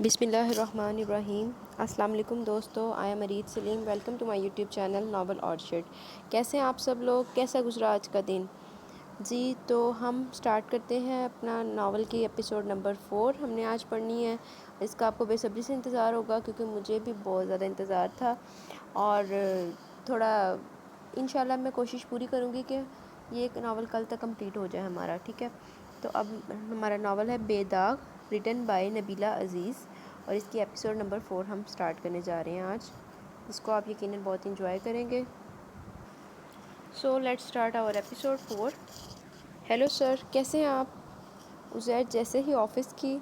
بسم اللہ الرحمن الرحیم۔ السلام علیکم دوستو، I am Arid Saleem, welcome to my YouTube channel novel orchard. کیسے ہیں آپ سب لوگ؟ کیسا گزرا آج کا دن؟ جی تو ہم سٹارٹ کرتے ہیں اپنا ناول کی ایپیسوڈ نمبر 4 ہم نے آج پڑھنی ہے۔ اس کا آپ کو بے صبری سے انتظار ہوگا کیونکہ مجھے بھی بہت زیادہ انتظار تھا، اور تھوڑا انشاءاللہ میں کوشش پوری کروں گی کہ یہ ایک ناول کل تک کمپلیٹ ہو جائے ہمارا، ٹھیک ہے؟ تو اب ہمارا ناول ہے بے داغ، ریٹن بائی نبیلہ عزیز، اور اس کی ایپیسوڈ نمبر 4 ہم سٹارٹ کرنے جا رہے ہیں آج، جس کو آپ یقیناً بہت انجوائے کریں گے۔ So let's start our episode 4۔ Hello sir, کیسے ہیں آپ؟ عزیر جیسے ہی آفس کی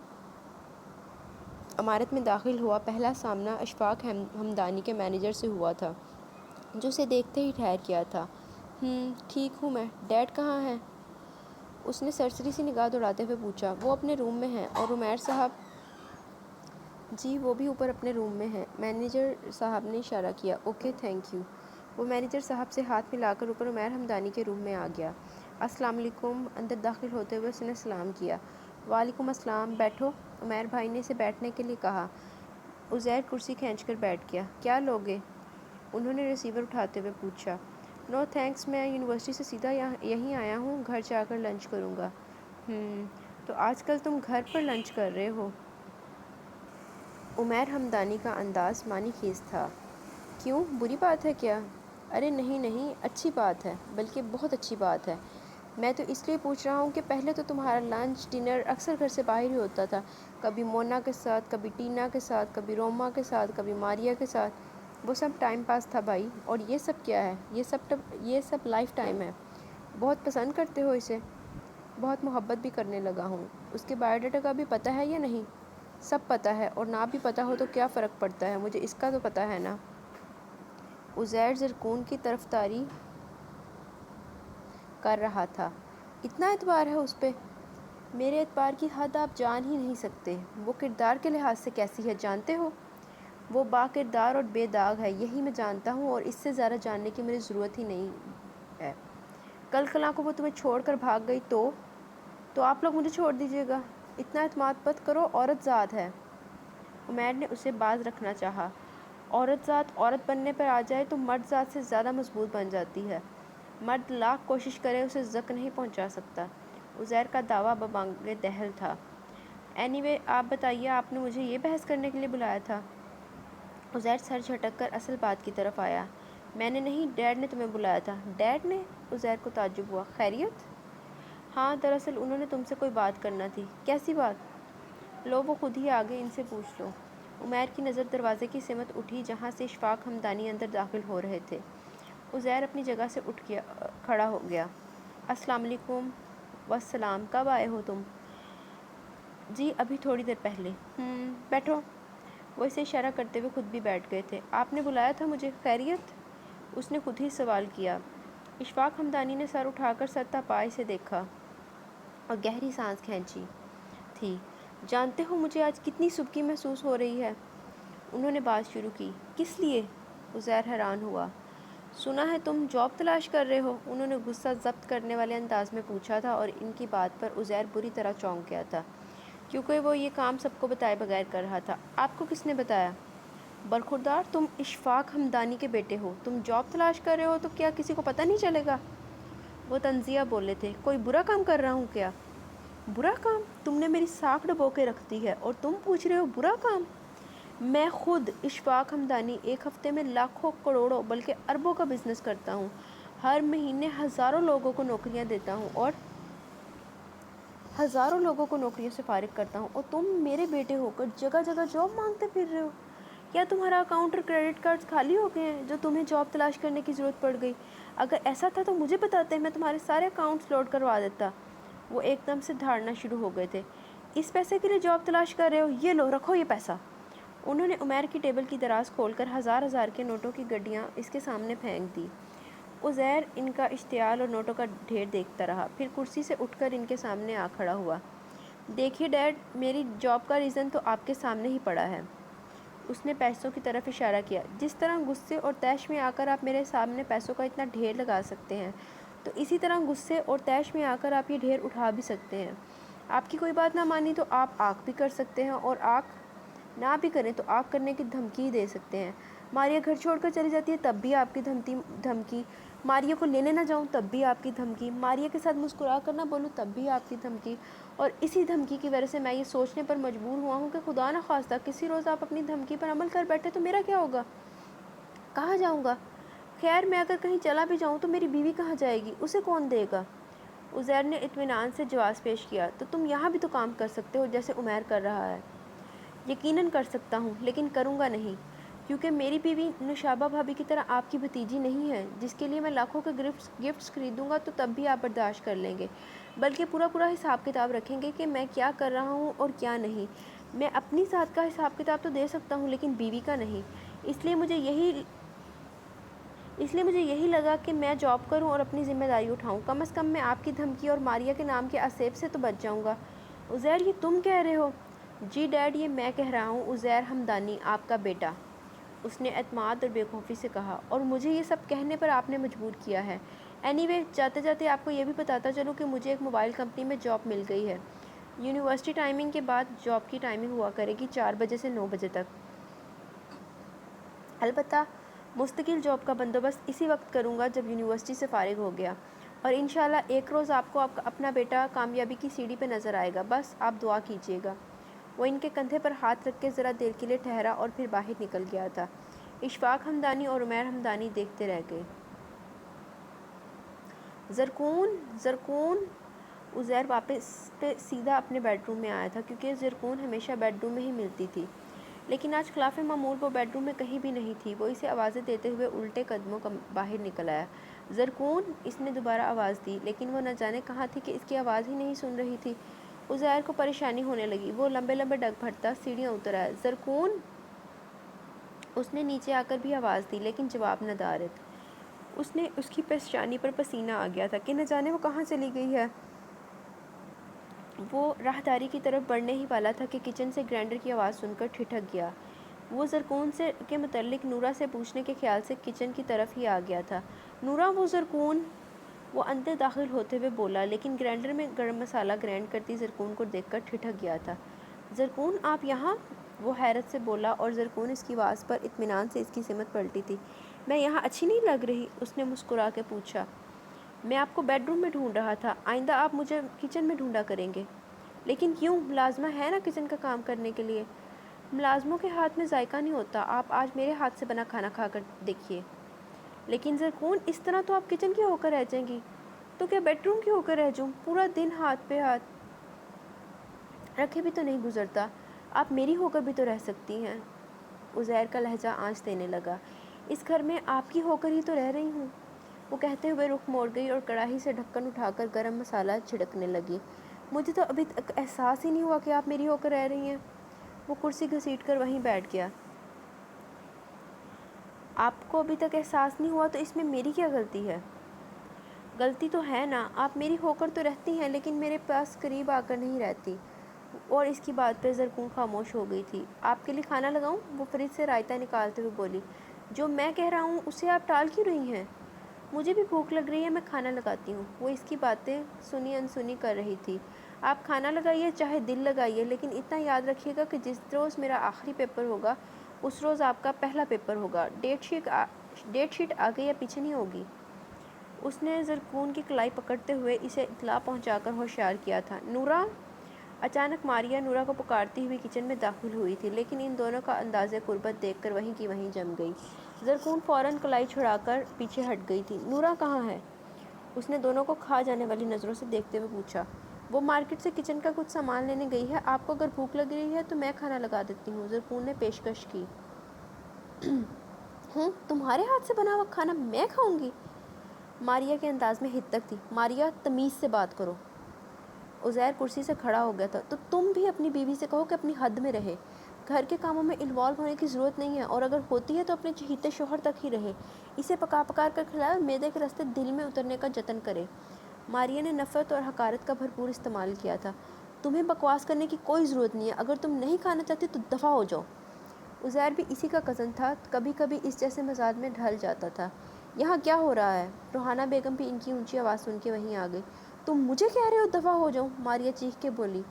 عمارت میں داخل ہوا، پہلا سامنا اشفاق ہمدانی کے مینیجر سے ہوا تھا، جو اسے دیکھتے ہی ٹھہر گیا تھا۔ ٹھیک ہوں میں، ڈیڈ کہاں ہیں؟ اس نے سرسری سی نگاہ دوڑاتے ہوئے پوچھا۔ وہ اپنے روم میں ہیں۔ اور عمیر صاحب؟ جی وہ بھی اوپر اپنے روم میں ہیں، مینیجر صاحب نے اشارہ کیا۔ Okay thank you. وہ مینیجر صاحب سے ہاتھ ملا کر اوپر عمیر ہمدانی کے روم میں آ گیا۔ السلام علیکم۔ اندر داخل ہوتے ہوئے اس نے سلام کیا۔ وعلیکم السلام، بیٹھو۔ عمیر بھائی نے اسے بیٹھنے کے لیے کہا۔ عزیر کرسی کھینچ کر بیٹھ گیا۔ کیا لوگے؟ انہوں نے ریسیور اٹھاتے ہوئے پوچھا۔ نو تھینکس، میں یونیورسٹی سے سیدھا یہیں آیا ہوں، گھر جا کر لنچ کروں گا۔ تو آج کل تم گھر پر لنچ کر رہے ہو؟ عمیر ہمدانی کا انداز معنی خیز تھا۔ کیوں، بری بات ہے کیا؟ ارے نہیں، اچھی بات ہے، بلکہ بہت اچھی بات ہے۔ میں تو اس لیے پوچھ رہا ہوں کہ پہلے تو تمہارا لنچ ڈنر اکثر گھر سے باہر ہی ہوتا تھا، کبھی مونا کے ساتھ، کبھی ٹینا کے ساتھ، کبھی روما کے ساتھ، کبھی ماریا کے ساتھ۔ وہ سب ٹائم پاس تھا بھائی، اور یہ سب کیا ہے؟ یہ سب لائف ٹائم ہے۔ بہت پسند کرتے ہو اسے؟ بہت محبت بھی کرنے لگا ہوں۔ اس کے بایو ڈاٹا کا بھی پتہ ہے یا نہیں؟ سب پتہ ہے، اور نہ بھی پتہ ہو تو کیا فرق پڑتا ہے، مجھے اس کا تو پتہ ہے نا۔ عزیر زرکون کی طرفداری کر رہا تھا۔ اتنا اعتبار ہے اس پہ؟ میرے اعتبار کی حد آپ جان ہی نہیں سکتے۔ وہ کردار کے لحاظ سے کیسی ہے جانتے ہو؟ وہ با کردار اور بے داغ ہے، یہی میں جانتا ہوں، اور اس سے زیادہ جاننے کی مجھے ضرورت ہی نہیں ہے۔ کل کلاں کو وہ تمہیں چھوڑ کر بھاگ گئی تو آپ لوگ مجھے چھوڑ دیجیے گا؟ اتنا اعتماد مت کرو، عورت ذات ہے۔ عمیر نے اسے باز رکھنا چاہا۔ عورت ذات عورت بننے پر آ جائے تو مرد ذات سے زیادہ مضبوط بن جاتی ہے۔ مرد لاکھ کوشش کرے اسے زخم نہیں پہنچا سکتا۔ عزیر کا دعویٰ ببانگ دہل تھا۔ اینی وے آپ بتائیے، آپ نے مجھے یہ بحث کرنے کے لیے بلایا تھا؟ عزیر سر جھٹک کر اصل بات کی طرف آیا۔ میں نے نہیں، ڈیڈ نے تمہیں بلایا تھا۔ ڈیڈ نے؟ عزیر کو تعجب ہوا۔ خیریت؟ ہاں دراصل انہوں نے تم سے کوئی بات کرنا تھی۔ کیسی بات؟ لو وہ خود ہی آگے، ان سے پوچھ لو۔ عمیر کی نظر دروازے کی سمت اٹھی جہاں سے اشفاق ہمدانی اندر داخل ہو رہے تھے۔ عزیر اپنی جگہ سے کھڑا ہو گیا۔ السلام علیکم۔ والسلام، کب آئے ہو تم؟ جی ابھی تھوڑی دیر پہلے۔ بیٹھو۔ وہ اسے اشارہ کرتے ہوئے خود بھی بیٹھ گئے تھے۔ آپ نے بلایا تھا مجھے، خیریت؟ اس نے خود ہی سوال کیا۔ اشفاق ہمدانی نے سر اٹھا کر سر تا پا اسے دیکھا اور گہری سانس کھینچی تھی۔ جانتے ہو مجھے آج کتنی سبکی محسوس ہو رہی ہے؟ انہوں نے بات شروع کی۔ کس لیے؟ عزیر حیران ہوا۔ سنا ہے تم جاب تلاش کر رہے ہو؟ انہوں نے غصہ ضبط کرنے والے انداز میں پوچھا تھا، اور ان کی بات پر عزیر بری طرح چونک گیا تھا، کیونکہ وہ یہ کام سب کو بتائے بغیر کر رہا تھا۔ آپ کو کس نے بتایا؟ برخوردار، تم اشفاق ہمدانی کے بیٹے ہو، تم جاب تلاش کر رہے ہو تو کیا کسی کو پتہ نہیں چلے گا؟ وہ طنزیہ بولے تھے۔ کوئی برا کام کر رہا ہوں کیا؟ برا کام؟ تم نے میری ساکھ ڈبو کے رکھ دی ہے، اور تم پوچھ رہے ہو برا کام؟ میں خود اشفاق ہمدانی ایک ہفتے میں لاکھوں کروڑوں بلکہ اربوں کا بزنس کرتا ہوں، ہر مہینے ہزاروں لوگوں کو نوکریاں دیتا ہوں اور ہزاروں لوگوں کو نوکریوں سے فارغ کرتا ہوں، اور تم میرے بیٹے ہو کر جگہ جگہ جاب مانگتے پھر رہے ہو؟ کیا تمہارا اکاؤنٹ اور کریڈٹ کارڈز خالی ہو گئے ہیں جو تمہیں جاب تلاش کرنے کی ضرورت پڑ گئی؟ اگر ایسا تھا تو مجھے بتاتے، میں تمہارے سارے اکاؤنٹس لوڈ کروا دیتا۔ وہ ایک دم سے دھاڑنا شروع ہو گئے تھے۔ اس پیسے کے لیے جاب تلاش کر رہے ہو؟ یہ لو، رکھو یہ پیسہ۔ انہوں نے عمیر کی ٹیبل کی دراز کھول کر ہزار ہزار کے نوٹوں کی گڈیاں اس کے سامنے پھینک دی۔ عزیر ان کا اشتعال اور نوٹوں کا ڈھیر دیکھتا رہا، پھر کرسی سے اٹھ کر ان کے سامنے آ کھڑا ہوا۔ دیکھیے ڈیڈ، میری جاب کا ریزن تو آپ کے سامنے ہی پڑا ہے۔ اس نے پیسوں کی طرف اشارہ کیا۔ جس طرح غصے اور طیش میں آ کر آپ میرے سامنے پیسوں کا اتنا ڈھیر لگا سکتے ہیں، تو اسی طرح غصے اور طیش میں آ کر آپ یہ ڈھیر اٹھا بھی سکتے ہیں۔ آپ کی کوئی بات نہ مانی تو آپ آنکھ بھی کر سکتے ہیں، اور آنکھ نہ بھی کریں تو آگ کرنے کی دھمکی ہی دے سکتے ہیں۔ ماریا گھر چھوڑ کر چلی جاتی ہے تب بھی آپ کی دھمکی، ماریا کو لینے نہ جاؤں تب بھی آپ کی دھمکی، ماریا کے ساتھ مسکرا کر نہ بولوں تب بھی آپ کی دھمکی، اور اسی دھمکی کی وجہ سے میں یہ سوچنے پر مجبور ہوا ہوں کہ خدا نہ خواستہ کسی روز آپ اپنی دھمکی پر عمل کر بیٹھے تو میرا کیا ہوگا؟ کہاں جاؤں گا؟ خیر میں اگر کہیں چلا بھی جاؤں تو میری بیوی کہاں جائے گی؟ اسے کون دے گا؟ عزیر نے اطمینان سے جواز پیش کیا، تو تم یہاں بھی تو کام کر سکتے ہو جیسے عمیر کر رہا ہے۔ یقیناً کر سکتا ہوں، لیکن کروں گا نہیں، کیونکہ میری بیوی نوشابہ بھابی کی طرح آپ کی بھتیجی نہیں ہے جس کے لیے میں لاکھوں کے گفٹس خریدوں گا تو تب بھی آپ برداشت کر لیں گے، بلکہ پورا حساب کتاب رکھیں گے کہ میں کیا کر رہا ہوں اور کیا نہیں۔ میں اپنی ذات کا حساب کتاب تو دے سکتا ہوں لیکن بیوی کا نہیں، اس لیے مجھے یہی لگا کہ میں جاب کروں اور اپنی ذمہ داری اٹھاؤں، کم از کم میں آپ کی دھمکی اور ماریا کے نام کے عذاب سے تو بچ جاؤں گا۔ عزیر یہ تم کہہ رہے ہو؟ جی ڈیڈ، یہ میں کہہ رہا ہوں، عزیر حمدانی آپ کا بیٹا، اس نے اعتماد اور بے خوفی سے کہا، اور مجھے یہ سب کہنے پر آپ نے مجبور کیا ہے۔ اینی وے، جاتے جاتے آپ کو یہ بھی بتاتا چلوں کہ مجھے ایک موبائل کمپنی میں جاب مل گئی ہے۔ یونیورسٹی ٹائمنگ کے بعد جاب کی ٹائمنگ ہوا کرے گی 4 بجے سے 9 بجے تک۔ البتہ مستقل جاب کا بندوبست اسی وقت کروں گا جب یونیورسٹی سے فارغ ہو گیا، اور انشاءاللہ ایک روز آپ کو اپنا بیٹا کامیابی کی سیڑھی پہ نظر آئے گا، بس آپ دعا کیجیے گا۔ وہ ان کے کندھے پر ہاتھ رکھ کے ذرا دیر کے لیے ٹھہرا اور پھر باہر نکل گیا تھا۔ اشفاق حمدانی اور عمیر حمدانی دیکھتے رہ گئے۔ زرکون عزیر واپس سیدھا اپنے بیڈ روم میں آیا تھا، کیونکہ زرکون ہمیشہ بیڈ روم میں ہی ملتی تھی، لیکن آج خلاف معمول وہ بیڈ روم میں کہیں بھی نہیں تھی۔ وہ اسے آوازیں دیتے ہوئے الٹے قدموں باہر نکل آیا۔ زرکون، اس نے دوبارہ آواز دی، لیکن وہ نہ جانے کہاں تھی کہ اس کی آواز ہی نہیں سن رہی تھی۔ عزیر کو پریشانی ہونے لگی، وہ لمبے ڈگ بھرتا سیڑھیاں اتر آیا۔ زرکون، اس نے نیچے آ کر بھی آواز دی، لیکن جواب نہ دارد۔ اس کی پیشانی پر پسینہ آ گیا تھا کہ نہ جانے وہ کہاں چلی گئی ہے۔ وہ راہداری کی طرف بڑھنے ہی والا تھا کہ کچن سے گرینڈر کی آواز سن کر ٹھٹک گیا۔ وہ زرکون کے متعلق نورا سے پوچھنے کے خیال سے کچن کی طرف ہی آ گیا تھا۔ نورا، وہ زرکون، وہ اندر داخل ہوتے ہوئے بولا، لیکن گرینڈر میں گرم مسالہ گرینڈ کرتی زرکون کو دیکھ کر ٹھٹک گیا تھا۔ زرکون، آپ یہاں؟ وہ حیرت سے بولا، اور زرکون اس کی آواز پر اطمینان سے اس کی سمت پلٹی تھی۔ میں یہاں اچھی نہیں لگ رہی؟ اس نے مسکرا کے پوچھا۔ میں آپ کو بیڈ روم میں ڈھونڈ رہا تھا، آئندہ آپ مجھے کچن میں ڈھونڈا کریں گے۔ لیکن کیوں؟ ملازمہ ہے نا کچن کا کام کرنے کے لیے۔ ملازموں کے ہاتھ میں ذائقہ نہیں ہوتا، آپ آج میرے ہاتھ سے بنا کھانا کھا کر دیکھیے۔ لیکن زرکون، اس طرح تو آپ کچن کی ہو کر رہ جائیں گی۔ تو کیا بیڈ روم کی ہو کر رہ جاؤں؟ پورا دن ہاتھ پہ ہاتھ رکھے بھی تو نہیں گزرتا، آپ میری ہو کر بھی تو رہ سکتی ہیں۔ عزیر کا لہجہ آنچ دینے لگا۔ اس گھر میں آپ کی ہو کر ہی تو رہ رہی ہوں، وہ کہتے ہوئے رخ موڑ گئی اور کڑاہی سے ڈھکن اٹھا کر گرم مسالہ چھڑکنے لگی۔ مجھے تو ابھی تک احساس ہی نہیں ہوا کہ آپ میری ہو کر رہ رہی ہیں۔ وہ کرسی گھسیٹ کر وہیں بیٹھ گیا۔ آپ کو ابھی تک احساس نہیں ہوا تو اس میں میری کیا غلطی ہے؟ غلطی تو ہے نا، آپ میری ہو کر تو رہتی ہیں لیکن میرے پاس قریب آ کر نہیں رہتی۔ اور اس کی بات پہ زرکون خاموش ہو گئی تھی۔ آپ کے لیے کھانا لگاؤں؟ وہ فریج سے رائتہ نکالتے ہوئے بولی۔ جو میں کہہ رہا ہوں اسے آپ ٹال کیوں رہی ہیں؟ مجھے بھی بھوک لگ رہی ہے، میں کھانا لگاتی ہوں۔ وہ اس کی باتیں سنی انسنی کر رہی تھی۔ آپ کھانا لگائیے، چاہے دل لگائیے، لیکن اتنا یاد رکھیے گا کہ جس روز میرا آخری پیپر ہوگا اس روز آپ کا پہلا پیپر ہوگا۔ ڈیٹ شیٹ آگے یا پیچھے نہیں ہوگی۔ اس نے زرکون کی کلائی پکڑتے ہوئے اسے اطلاع پہنچا کر ہوشیار کیا تھا۔ نورا! اچانک ماریا نورا کو پکارتی ہوئی کچن میں داخل ہوئی تھی، لیکن ان دونوں کا انداز قربت دیکھ کر وہیں کی وہیں جم گئی۔ زرکون فوراً کلائی چھڑا کر پیچھے ہٹ گئی تھی۔ نورا کہاں ہے؟ اس نے دونوں کو کھا جانے والی نظروں سے دیکھتے ہوئے پوچھا۔ وہ مارکیٹ سے کچن کا کچھ سامان لینے گئی ہے، آپ کو اگر بھوک لگ رہی ہے تو میں کھانا لگا دیتی ہوں، زرکون نے پیشکش کی۔ تمہارے ہاتھ سے بنا ہوا کھانا میں کھاؤں گی؟ ماریا کے انداز میں حدت تھی۔ ماریا، تمیز سے بات کرو۔ عزیر کرسی سے کھڑا ہو گیا تھا۔ تو تم بھی اپنی بیوی سے کہو کہ اپنی حد میں رہے، گھر کے کاموں میں انوالو ہونے کی ضرورت نہیں ہے، اور اگر ہوتی ہے تو اپنے چہیتے شوہر تک ہی رہے، اسے پکا کر کھلائے اور معدے کے راستے دل میں اترنے کا جتن کرے۔ ماریا نے نفرت اور حقارت کا بھرپور استعمال کیا تھا۔ تمہیں بکواس کرنے کی کوئی ضرورت نہیں ہے، اگر تم نہیں کھانا چاہتی تو دفع ہو جاؤ۔ عزیر بھی اسی کا کزن تھا، کبھی کبھی اس جیسے مزاج میں ڈھل جاتا تھا۔ یہاں کیا ہو رہا ہے؟ روحانہ بیگم بھی ان کی اونچی آواز سن کے وہیں آ گئی۔ تم مجھے کہہ رہے ہو دفع ہو جاؤں؟ ماریا چیخ کے بولی۔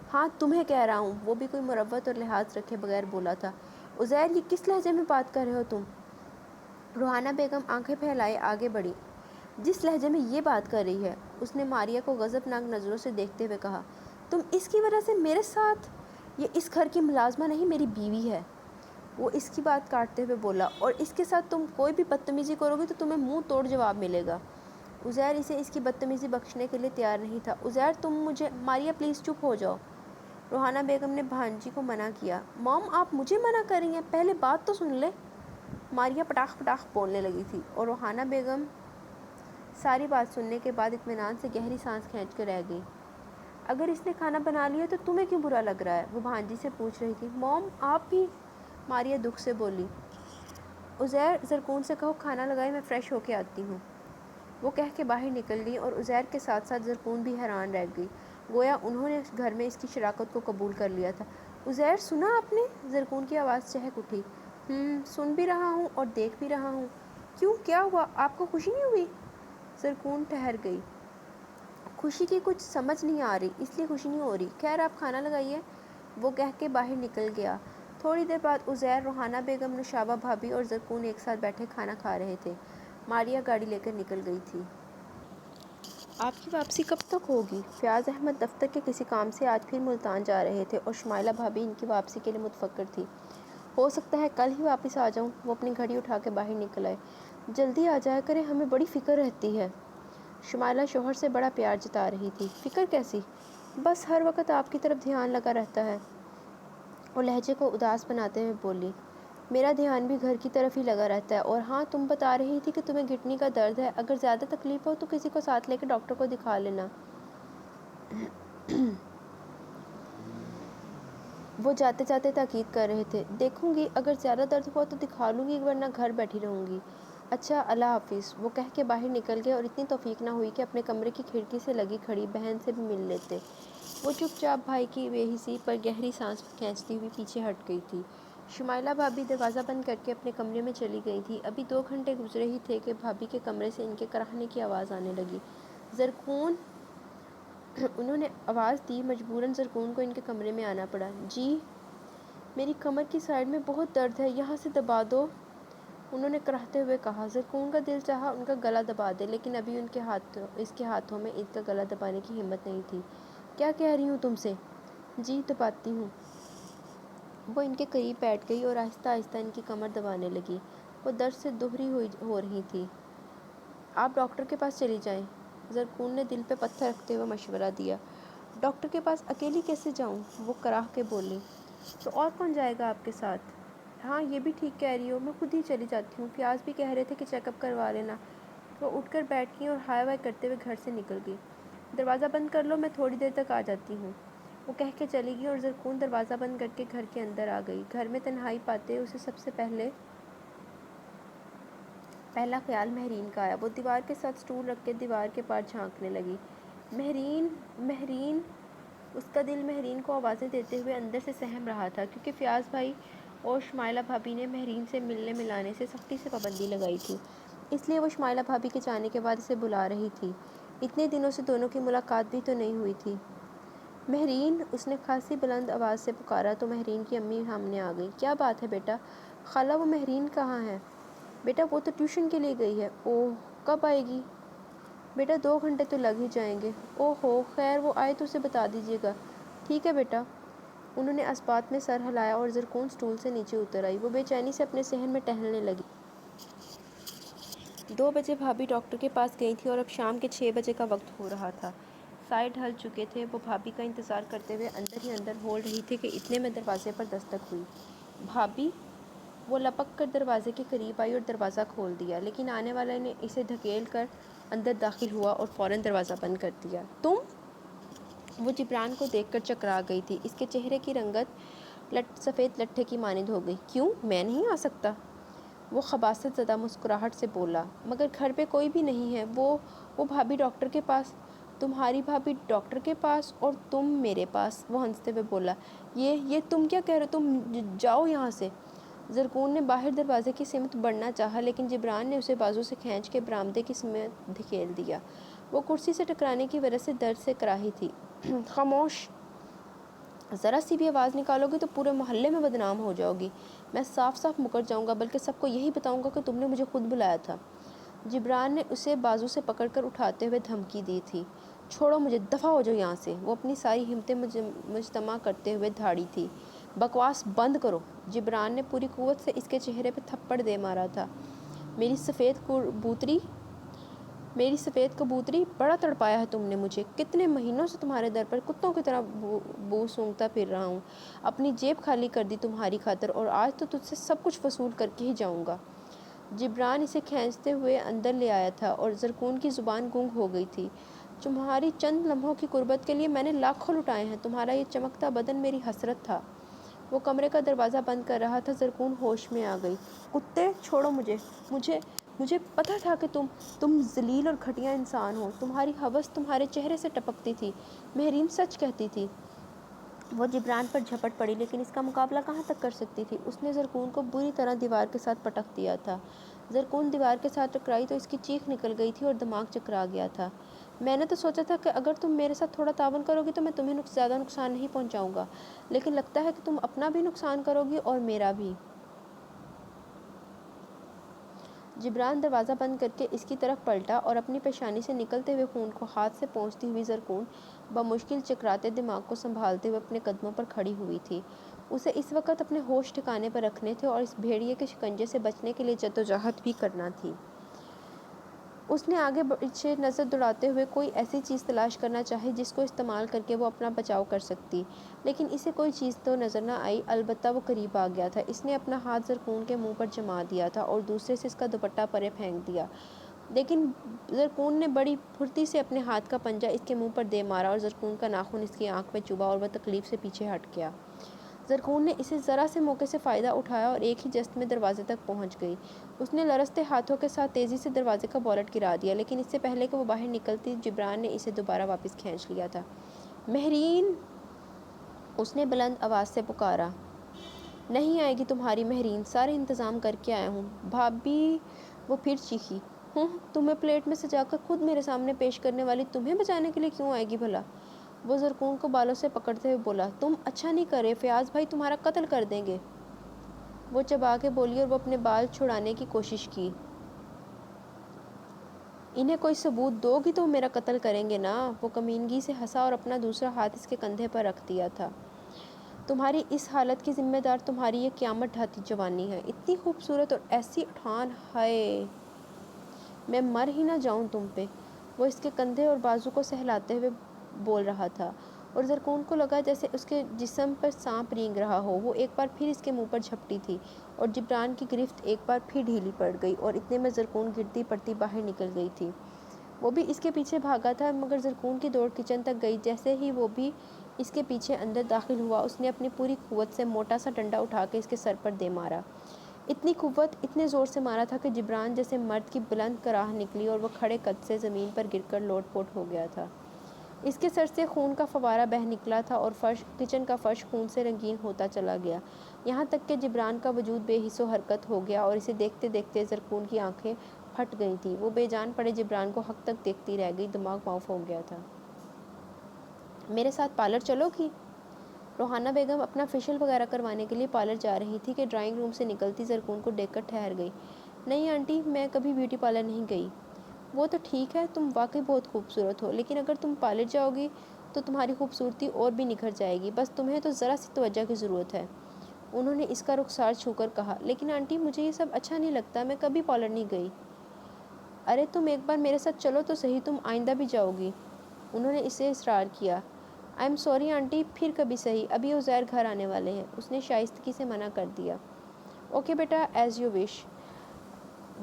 ہاں تمہیں کہہ رہا ہوں، وہ بھی کوئی مروت اور لحاظ رکھے بغیر بولا تھا۔ عزیر یہ کس لہجے میں بات کر رہے ہو تم؟ روحانہ بیگم آنکھیں پھیلائے آگے بڑھی۔ جس لہجے میں یہ بات کر رہی ہے، اس نے ماریہ کو غضبناک نظروں سے دیکھتے ہوئے کہا، تم اس کی وجہ سے میرے ساتھ؟ یہ اس گھر کی ملازمہ نہیں، میری بیوی ہے۔ وہ اس کی بات کاٹتے ہوئے بولا، اور اس کے ساتھ تم کوئی بھی بدتمیزی کرو گے تو تمہیں منہ توڑ جواب ملے گا۔ عزیر اسے اس کی بدتمیزی بخشنے کے لیے تیار نہیں تھا۔ عزیر تم مجھے… ماریہ پلیز چپ ہو جاؤ۔ روحانہ بیگم نے بھانجی کو منع کیا۔ مام آپ مجھے منع کر رہی ہیں، پہلے بات تو سن لے۔ ماریہ پٹاخ پٹاخ بولنے لگی تھی اور روحانہ بیگم ساری بات سننے کے بعد اطمینان سے گہری سانس کھینچ کر رہ گئی۔ اگر اس نے کھانا بنا لیا تو تمہیں کیوں برا لگ رہا ہے؟ وہ بھانجی سے پوچھ رہی تھی۔ مام آپ بھی… ماریہ دکھ سے بولی۔ عزیر زرکون سے کہو کھانا لگائے، میں فریش ہو کے آتی ہوں۔ وہ کہہ کے باہر نکل گئی اور عزیر کے ساتھ ساتھ زرکون بھی حیران رہ گئی، گویا انہوں نے گھر میں اس کی شراکت کو قبول کر لیا تھا۔ عزیر سنا آپ نے؟ زرکون کی آواز چہک اٹھی۔ سن بھی رہا ہوں اور دیکھ بھی رہا ہوں۔ کیوں، کیا ہوا؟ آپ کو خوشی نہیں ہوئی؟ زرکون ٹھہر گئی۔ خوشی کی کچھ سمجھ نہیں آ رہی، اس لیے خوشی نہیں ہو رہی۔ خیر آپ کھانا لگائیے۔ وہ کہہ کے باہر نکل گیا۔ تھوڑی دیر بعد عزیر، روحانہ بیگم، نوشابہ بھابی اور زرکون ایک ساتھ بیٹھے کھانا کھا رہے تھے۔ ماریہ گاڑی لے کر نکل گئی تھی۔ آپ کی واپسی کب تک ہوگی؟ فیاض احمد دفتر کے کسی کام سے آج پھر ملتان جا رہے تھے اور شمائلہ بھابی ان کی واپسی کے لیے متفکر تھی۔ ہو سکتا ہے کل ہی واپس آ جاؤں۔ وہ اپنی گھڑی اٹھا کے باہر نکل آئے۔ جلدی آ جایا کریں، ہمیں بڑی فکر رہتی ہے۔ شمائلہ شوہر سے بڑا پیار جتا رہی تھی۔ فکر کیسی؟ بس ہر وقت آپ کی طرف دھیان لگا رہتا ہے۔ وہ لہجے کو اداس بناتے ہوئے بولی۔ میرا دھیان بھی گھر کی طرف ہی لگا رہتا ہے۔ اور ہاں تم بتا رہی تھی کہ تمہیں گھٹنی کا درد ہے، اگر زیادہ تکلیف ہو تو کسی کو ساتھ لے کے ڈاکٹر کو دکھا لینا۔ وہ جاتے جاتے تاکید کر رہے تھے۔ دیکھوں گی، اگر زیادہ درد ہوا تو دکھا لوں گی، ورنہ گھر بیٹھی رہوں گی۔ اچھا اللہ حافظ۔ وہ کہہ کے باہر نکل گئے اور اتنی توفیق نہ ہوئی کہ اپنے کمرے کی کھڑکی سے لگی کھڑی بہن سے بھی مل لیتے۔ وہ چپ چاپ بھائی کی بے حسی پر گہری سانس کھینچتی ہوئی پیچھے ہٹ گئی تھی۔ شمائلہ بھابی دروازہ بند کر کے اپنے کمرے میں چلی گئی تھی۔ ابھی 2 گھنٹے گزرے ہی تھے کہ بھابی کے کمرے سے ان کے کراہنے کی آواز آنے لگی۔ زرکون! انہوں نے آواز دی۔ مجبوراً زرکون کو ان کے کمرے میں آنا پڑا۔ جی؟ میری کمر کی سائیڈ میں بہت درد ہے، یہاں سے دبا دو، انہوں نے کراہتے ہوئے کہا۔ زرکون کا دل چاہا ان کا گلا دبا دے، لیکن ابھی اس کے ہاتھوں میں ان کا گلا دبانے کی ہمت نہیں تھی۔ کیا کہہ رہی ہوں تم سے؟ جی دباتی ہوں۔ وہ ان کے قریب بیٹھ گئی اور آہستہ آہستہ ان کی کمر دبانے لگی۔ وہ درد سے دوہری ہو رہی تھی۔ آپ ڈاکٹر کے پاس چلی جائیں، زرکون نے دل پہ پتھر رکھتے ہوئے مشورہ دیا۔ ڈاکٹر کے پاس اکیلی کیسے جاؤں؟ وہ کراہ کے بولی۔ تو اور کون جائے گا آپ کے ساتھ؟ ہاں یہ بھی ٹھیک کہہ رہی ہو، میں خود ہی چلی جاتی ہوں، فیاض بھی کہہ رہے تھے کہ چیک اپ کروا لینا۔ وہ اٹھ کر بیٹھ گئی اور ہائے وائے کرتے ہوئے گھر سے نکل گئی۔ دروازہ بند کر لو، میں تھوڑی دیر تک آ جاتی ہوں۔ وہ کہہ کے چلی گئی اور زرکون دروازہ بند کر کے گھر کے اندر آ گئی۔ گھر میں تنہائی پاتے اسے سب سے پہلا خیال مہرین کا آیا۔ وہ دیوار کے ساتھ سٹول رکھ کے دیوار کے پار جھانکنے لگی۔ مہرین، مہرین! اس کا دل مہرین کو آوازیں دیتے ہوئے اندر سے سہم رہا تھا، کیونکہ فیاض بھائی اور شمائلہ بھابی نے مہرین سے ملنے ملانے سے سختی سے پابندی لگائی تھی، اس لیے وہ شمائلہ بھابی کے جانے کے بعد اسے بلا رہی تھی۔ اتنے دنوں سے دونوں کی ملاقات بھی تو نہیں ہوئی تھی۔ مہرین! اس نے خاصی بلند آواز سے پکارا تو مہرین کی امی سامنے آ گئی۔ کیا بات ہے بیٹا؟ خالہ وہ مہرین کہاں ہے؟ بیٹا وہ تو ٹیوشن کے لیے گئی ہے۔ اوہ کب آئے گی؟ بیٹا 2 گھنٹے تو لگ ہی جائیں گے۔ اوہ ہو، خیر وہ آئے تو اسے بتا دیجیے گا۔ ٹھیک ہے بیٹا۔ انہوں نے اسبات میں سر ہلایا اور زرکون سٹول سے نیچے اتر آئی۔ وہ بے چینی سے اپنے صحن میں ٹہلنے لگی۔ 2 بجے بھابی ڈاکٹر کے پاس گئی تھی اور اب شام کے 6 بجے کا وقت ہو رہا تھا۔ سائے ڈھل چکے تھے۔ وہ بھابی کا انتظار کرتے ہوئے اندر ہی اندر ہول رہی تھی کہ اتنے میں دروازے پر دستک ہوئی۔ بھابی! وہ لپک کر دروازے کے قریب آئی اور دروازہ کھول دیا، لیکن آنے والے نے اسے دھکیل کر اندر داخل ہوا اور فوراً دروازہ بند کر دیا۔ تم؟ وہ جبران کو دیکھ کر چکرا گئی تھی۔ اس کے چہرے کی رنگت سفید لٹھے کی مانند ہو گئی۔ کیوں، میں نہیں آ سکتا؟ وہ خباثت زدہ مسکراہٹ سے بولا۔ مگر گھر پہ کوئی بھی نہیں ہے۔ وہ بھابی ڈاکٹر کے پاس۔ تمہاری بھابی ڈاکٹر کے پاس اور تم میرے پاس، وہ ہنستے ہوئے بولا۔ یہ تم کیا کہہ رہے ہو؟ تم جاؤ یہاں سے۔ زرکون نے باہر دروازے کی سمت بڑھنا چاہا، لیکن جبران نے اسے بازو سے کھینچ کے برآمدے کی سمت دھکیل دیا۔ وہ کرسی سے ٹکرانے کی وجہ سے درد سے کراہی تھی۔ خاموش! ذرا سی بھی آواز نکالو گی تو پورے محلے میں بدنام ہو جاؤ گی، میں صاف صاف مکر جاؤں گا، بلکہ سب کو یہی بتاؤں گا کہ تم نے مجھے خود بلایا تھا۔ جبران نے اسے بازو سے پکڑ کر اٹھاتے ہوئے دھمکی دی تھی۔ چھوڑو مجھے، دفع ہو جاؤ یہاں سے۔ وہ اپنی ساری ہمتیں مجتمع کرتے ہوئے دھاڑی تھی۔ بکواس بند کرو۔ جبران نے پوری قوت سے اس کے چہرے پہ تھپڑ دے مارا تھا۔ میری سفید کبوتری، بڑا تڑپایا ہے تم نے مجھے۔ کتنے مہینوں سے تمہارے در پر کتوں کی طرح بو سونگتا پھر رہا ہوں، اپنی جیب خالی کر دی تمہاری خاطر، اور آج تو تجھ سے سب کچھ وصول کر کے ہی جاؤں گا۔ جبران اسے کھینچتے ہوئے اندر لے آیا تھا اور زرکون کی زبان گنگ ہو گئی تھی۔ تمہاری چند لمحوں کی قربت کے لیے میں نے لاکھوں لٹائے ہیں، تمہارا یہ چمکتا بدن میری حسرت تھا۔ وہ کمرے کا دروازہ بند کر رہا تھا۔ زرکون ہوش میں آ گئی۔ کتے، چھوڑو مجھے۔ مجھے پتہ تھا کہ تم ذلیل اور گھٹیا انسان ہو۔ تمہاری ہوس تمہارے چہرے سے ٹپکتی تھی۔ مہرین سچ کہتی تھی۔ وہ جبران پر جھپٹ پڑی، لیکن اس کا مقابلہ کہاں تک کر سکتی تھی۔ اس نے زرکون کو بری طرح دیوار کے ساتھ پٹک دیا تھا۔ زرکون دیوار کے ساتھ ٹکرائی تو اس کی چیخ نکل گئی تھی اور دماغ چکرا گیا تھا۔ میں نے تو سوچا تھا کہ اگر تم میرے ساتھ تھوڑا تعاون کرو گی تو میں تمہیں زیادہ نقصان نہیں پہنچاؤں گا، لیکن لگتا ہے کہ تم اپنا بھی نقصان کرو گی اور میرا بھی۔ جبران دروازہ بند کر کے اس کی طرف پلٹا اور اپنی پیشانی سے نکلتے ہوئے خون کو ہاتھ سے پونچھتی ہوئی زرکون بمشکل چکراتے دماغ کو سنبھالتے ہوئے اپنے قدموں پر کھڑی ہوئی تھی۔ اسے اس وقت اپنے ہوش ٹھکانے پر رکھنے تھے اور اس بھیڑیے کے شکنجے سے بچنے کے لیے جدوجہد بھی کرنا تھی۔ اس نے آگے پیچھے نظر دوڑاتے ہوئے کوئی ایسی چیز تلاش کرنا چاہی جس کو استعمال کر کے وہ اپنا بچاؤ کر سکتی، لیکن اسے کوئی چیز تو نظر نہ آئی۔ البتہ وہ قریب آ گیا تھا۔ اس نے اپنا ہاتھ زرکون کے منہ پر جما دیا تھا اور دوسرے سے اس کا دوپٹہ پرے پھینک دیا، لیکن زرکون نے بڑی پھرتی سے اپنے ہاتھ کا پنجہ اس کے منہ پر دے مارا اور زرکون کا ناخن اس کی آنکھ میں چبھا اور وہ تکلیف سے پیچھے ہٹ گیا۔ زرکون نے اسے ذرا سے موقع سے فائدہ اٹھایا اور ایک ہی جست میں دروازے تک پہنچ گئی۔ اس نے لرزتے ہاتھوں کے ساتھ تیزی سے دروازے کا بولٹ گرا دیا، لیکن اس سے پہلے کہ وہ باہر نکلتی جبران نے اسے دوبارہ واپس کھینچ لیا تھا۔ مہرین! اس نے بلند آواز سے پکارا۔ نہیں آئے گی تمہاری مہرین، سارے انتظام کر کے آیا ہوں۔ بھابی! وہ پھر چیخی۔ تمہیں پلیٹ میں سجا کر خود میرے سامنے پیش کرنے والی تمہیں بچانے کے لیے کیوں آئے گی بھلا؟ وہ زرکون کو بالوں سے پکڑتے ہوئے بولا۔ تم اچھا نہیں کر رہے، فیاض بھائی تمہارا قتل کر دیں گے۔ وہ چبا کے بولی اور وہ اپنے بال چھڑانے کی کوشش کی۔ انہیں کوئی ثبوت دو گی تو وہ میرا قتل کریں گے نا؟ وہ کمینگی سے ہنسا اور اپنا دوسرا ہاتھ اس کے کندھے پر رکھ دیا تھا۔ تمہاری اس حالت کی ذمہ دار تمہاری یہ قیامت ڈھاتی جوانی ہے، اتنی خوبصورت اور ایسی اٹھان، ہائے! میں مر ہی نہ جاؤں تم پہ۔ وہ اس کے کندھے اور بازو کو سہلاتے ہوئے بول رہا تھا، اور زرکون کو لگا جیسے اس کے جسم پر سانپ رینگ رہا ہو۔ وہ ایک بار پھر اس کے منہ پر جھپٹی تھی اور جبران کی گرفت ایک بار پھر ڈھیلی پڑ گئی، اور اتنے میں زرکون گرتی پڑتی باہر نکل گئی تھی۔ وہ بھی اس کے پیچھے بھاگا تھا، مگر زرکون کی دوڑ کچن تک گئی۔ جیسے ہی وہ بھی اس کے پیچھے اندر داخل ہوا، اس نے اپنی پوری قوت سے موٹا سا ڈنڈا اٹھا کے اس کے سر پر دے مارا۔ اتنی قوت، اتنے زور سے مارا تھا کہ جبران جیسے مرد کی بلند کراہ نکلی اور وہ کھڑے قد سے زمین پر گر کر لوٹ پوٹ ہو گیا تھا۔ اس کے سر سے خون کا فوارہ بہہ نکلا تھا اور کچن کا فرش خون سے رنگین ہوتا چلا گیا، یہاں تک کہ جبران کا وجود بے حس و حرکت ہو گیا اور اسے دیکھتے دیکھتے زرکون کی آنکھیں پھٹ گئی تھیں۔ وہ بے جان پڑے جبران کو حق تک دیکھتی رہ گئی، دماغ معاف ہو گیا تھا۔ میرے ساتھ پارلر چلو گی؟ روحانہ بیگم اپنا فیشل وغیرہ کروانے کے لیے پارلر جا رہی تھی کہ ڈرائنگ روم سے نکلتی زرکون کو دیکھ کر ٹھہر گئی۔ نہیں آنٹی، میں کبھی بیوٹی پارلر نہیں گئی۔ وہ تو ٹھیک ہے، تم واقعی بہت خوبصورت ہو، لیکن اگر تم پارلر جاؤ گی تو تمہاری خوبصورتی اور بھی نکھر جائے گی، بس تمہیں تو ذرا سی توجہ کی ضرورت ہے۔ انہوں نے اس کا رخسار چھو کر کہا۔ لیکن آنٹی، مجھے یہ سب اچھا نہیں لگتا، میں کبھی پارلر نہیں گئی۔ ارے تم ایک بار میرے ساتھ چلو تو صحیح، تم آئندہ بھی جاؤ گی۔ انہوں نے اسے اصرار کیا۔ آئی ایم سوری آنٹی، پھر کبھی صحیح، ابھی عزیر گھر آنے والے ہیں۔ اس نے شائستگی سے منع کر دیا۔ Okay beta, as you wish.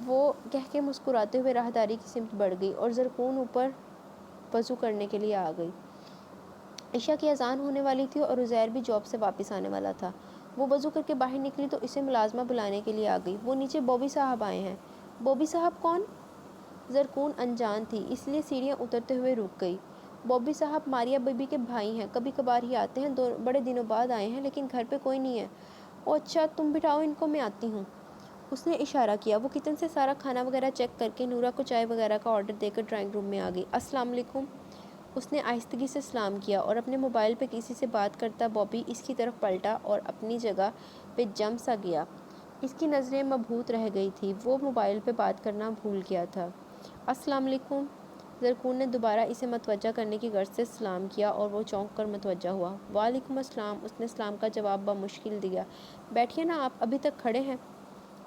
وہ کہہ کے مسکراتے ہوئے راہداری کی سمت بڑھ گئی اور زرکون اوپر وضو کرنے کے لیے آ گئی۔ عشاء کی اذان ہونے والی تھی اور عزیر بھی جاب سے واپس آنے والا تھا۔ وہ وضو کر کے باہر نکلی تو اسے ملازمہ بلانے کے لیے آ گئی۔ وہ نیچے بوبی صاحب آئے ہیں۔ بوبی صاحب کون؟ زرکون انجان تھی، اس لیے سیڑھیاں اترتے ہوئے رک گئی۔ بوبی صاحب ماریا بی بی کے بھائی ہیں، کبھی کبھار ہی آتے ہیں، بڑے دنوں بعد آئے ہیں، لیکن گھر پہ کوئی نہیں ہے۔ او اچھا، تم بٹھاؤ ان کو، میں آتی ہوں۔ اس نے اشارہ کیا۔ وہ کچن سے سارا کھانا وغیرہ چیک کر کے نورا کو چائے وغیرہ کا آرڈر دے کر ڈرائنگ روم میں آ گئی۔ السلام علیکم۔ اس نے آہستگی سے سلام کیا اور اپنے موبائل پہ کسی سے بات کرتا بابی اس کی طرف پلٹا اور اپنی جگہ پہ جم سا گیا۔ اس کی نظریں مبہوت رہ گئی تھی، وہ موبائل پہ بات کرنا بھول گیا تھا۔ السلام علیکم۔ زرکون نے دوبارہ اسے متوجہ کرنے کی غرض سے سلام کیا اور وہ چونک کر متوجہ ہوا۔ وعلیکم السلام۔ اس نے سلام کا جواب بمشکل دیا۔ بیٹھیے نا، آپ ابھی تک کھڑے ہیں؟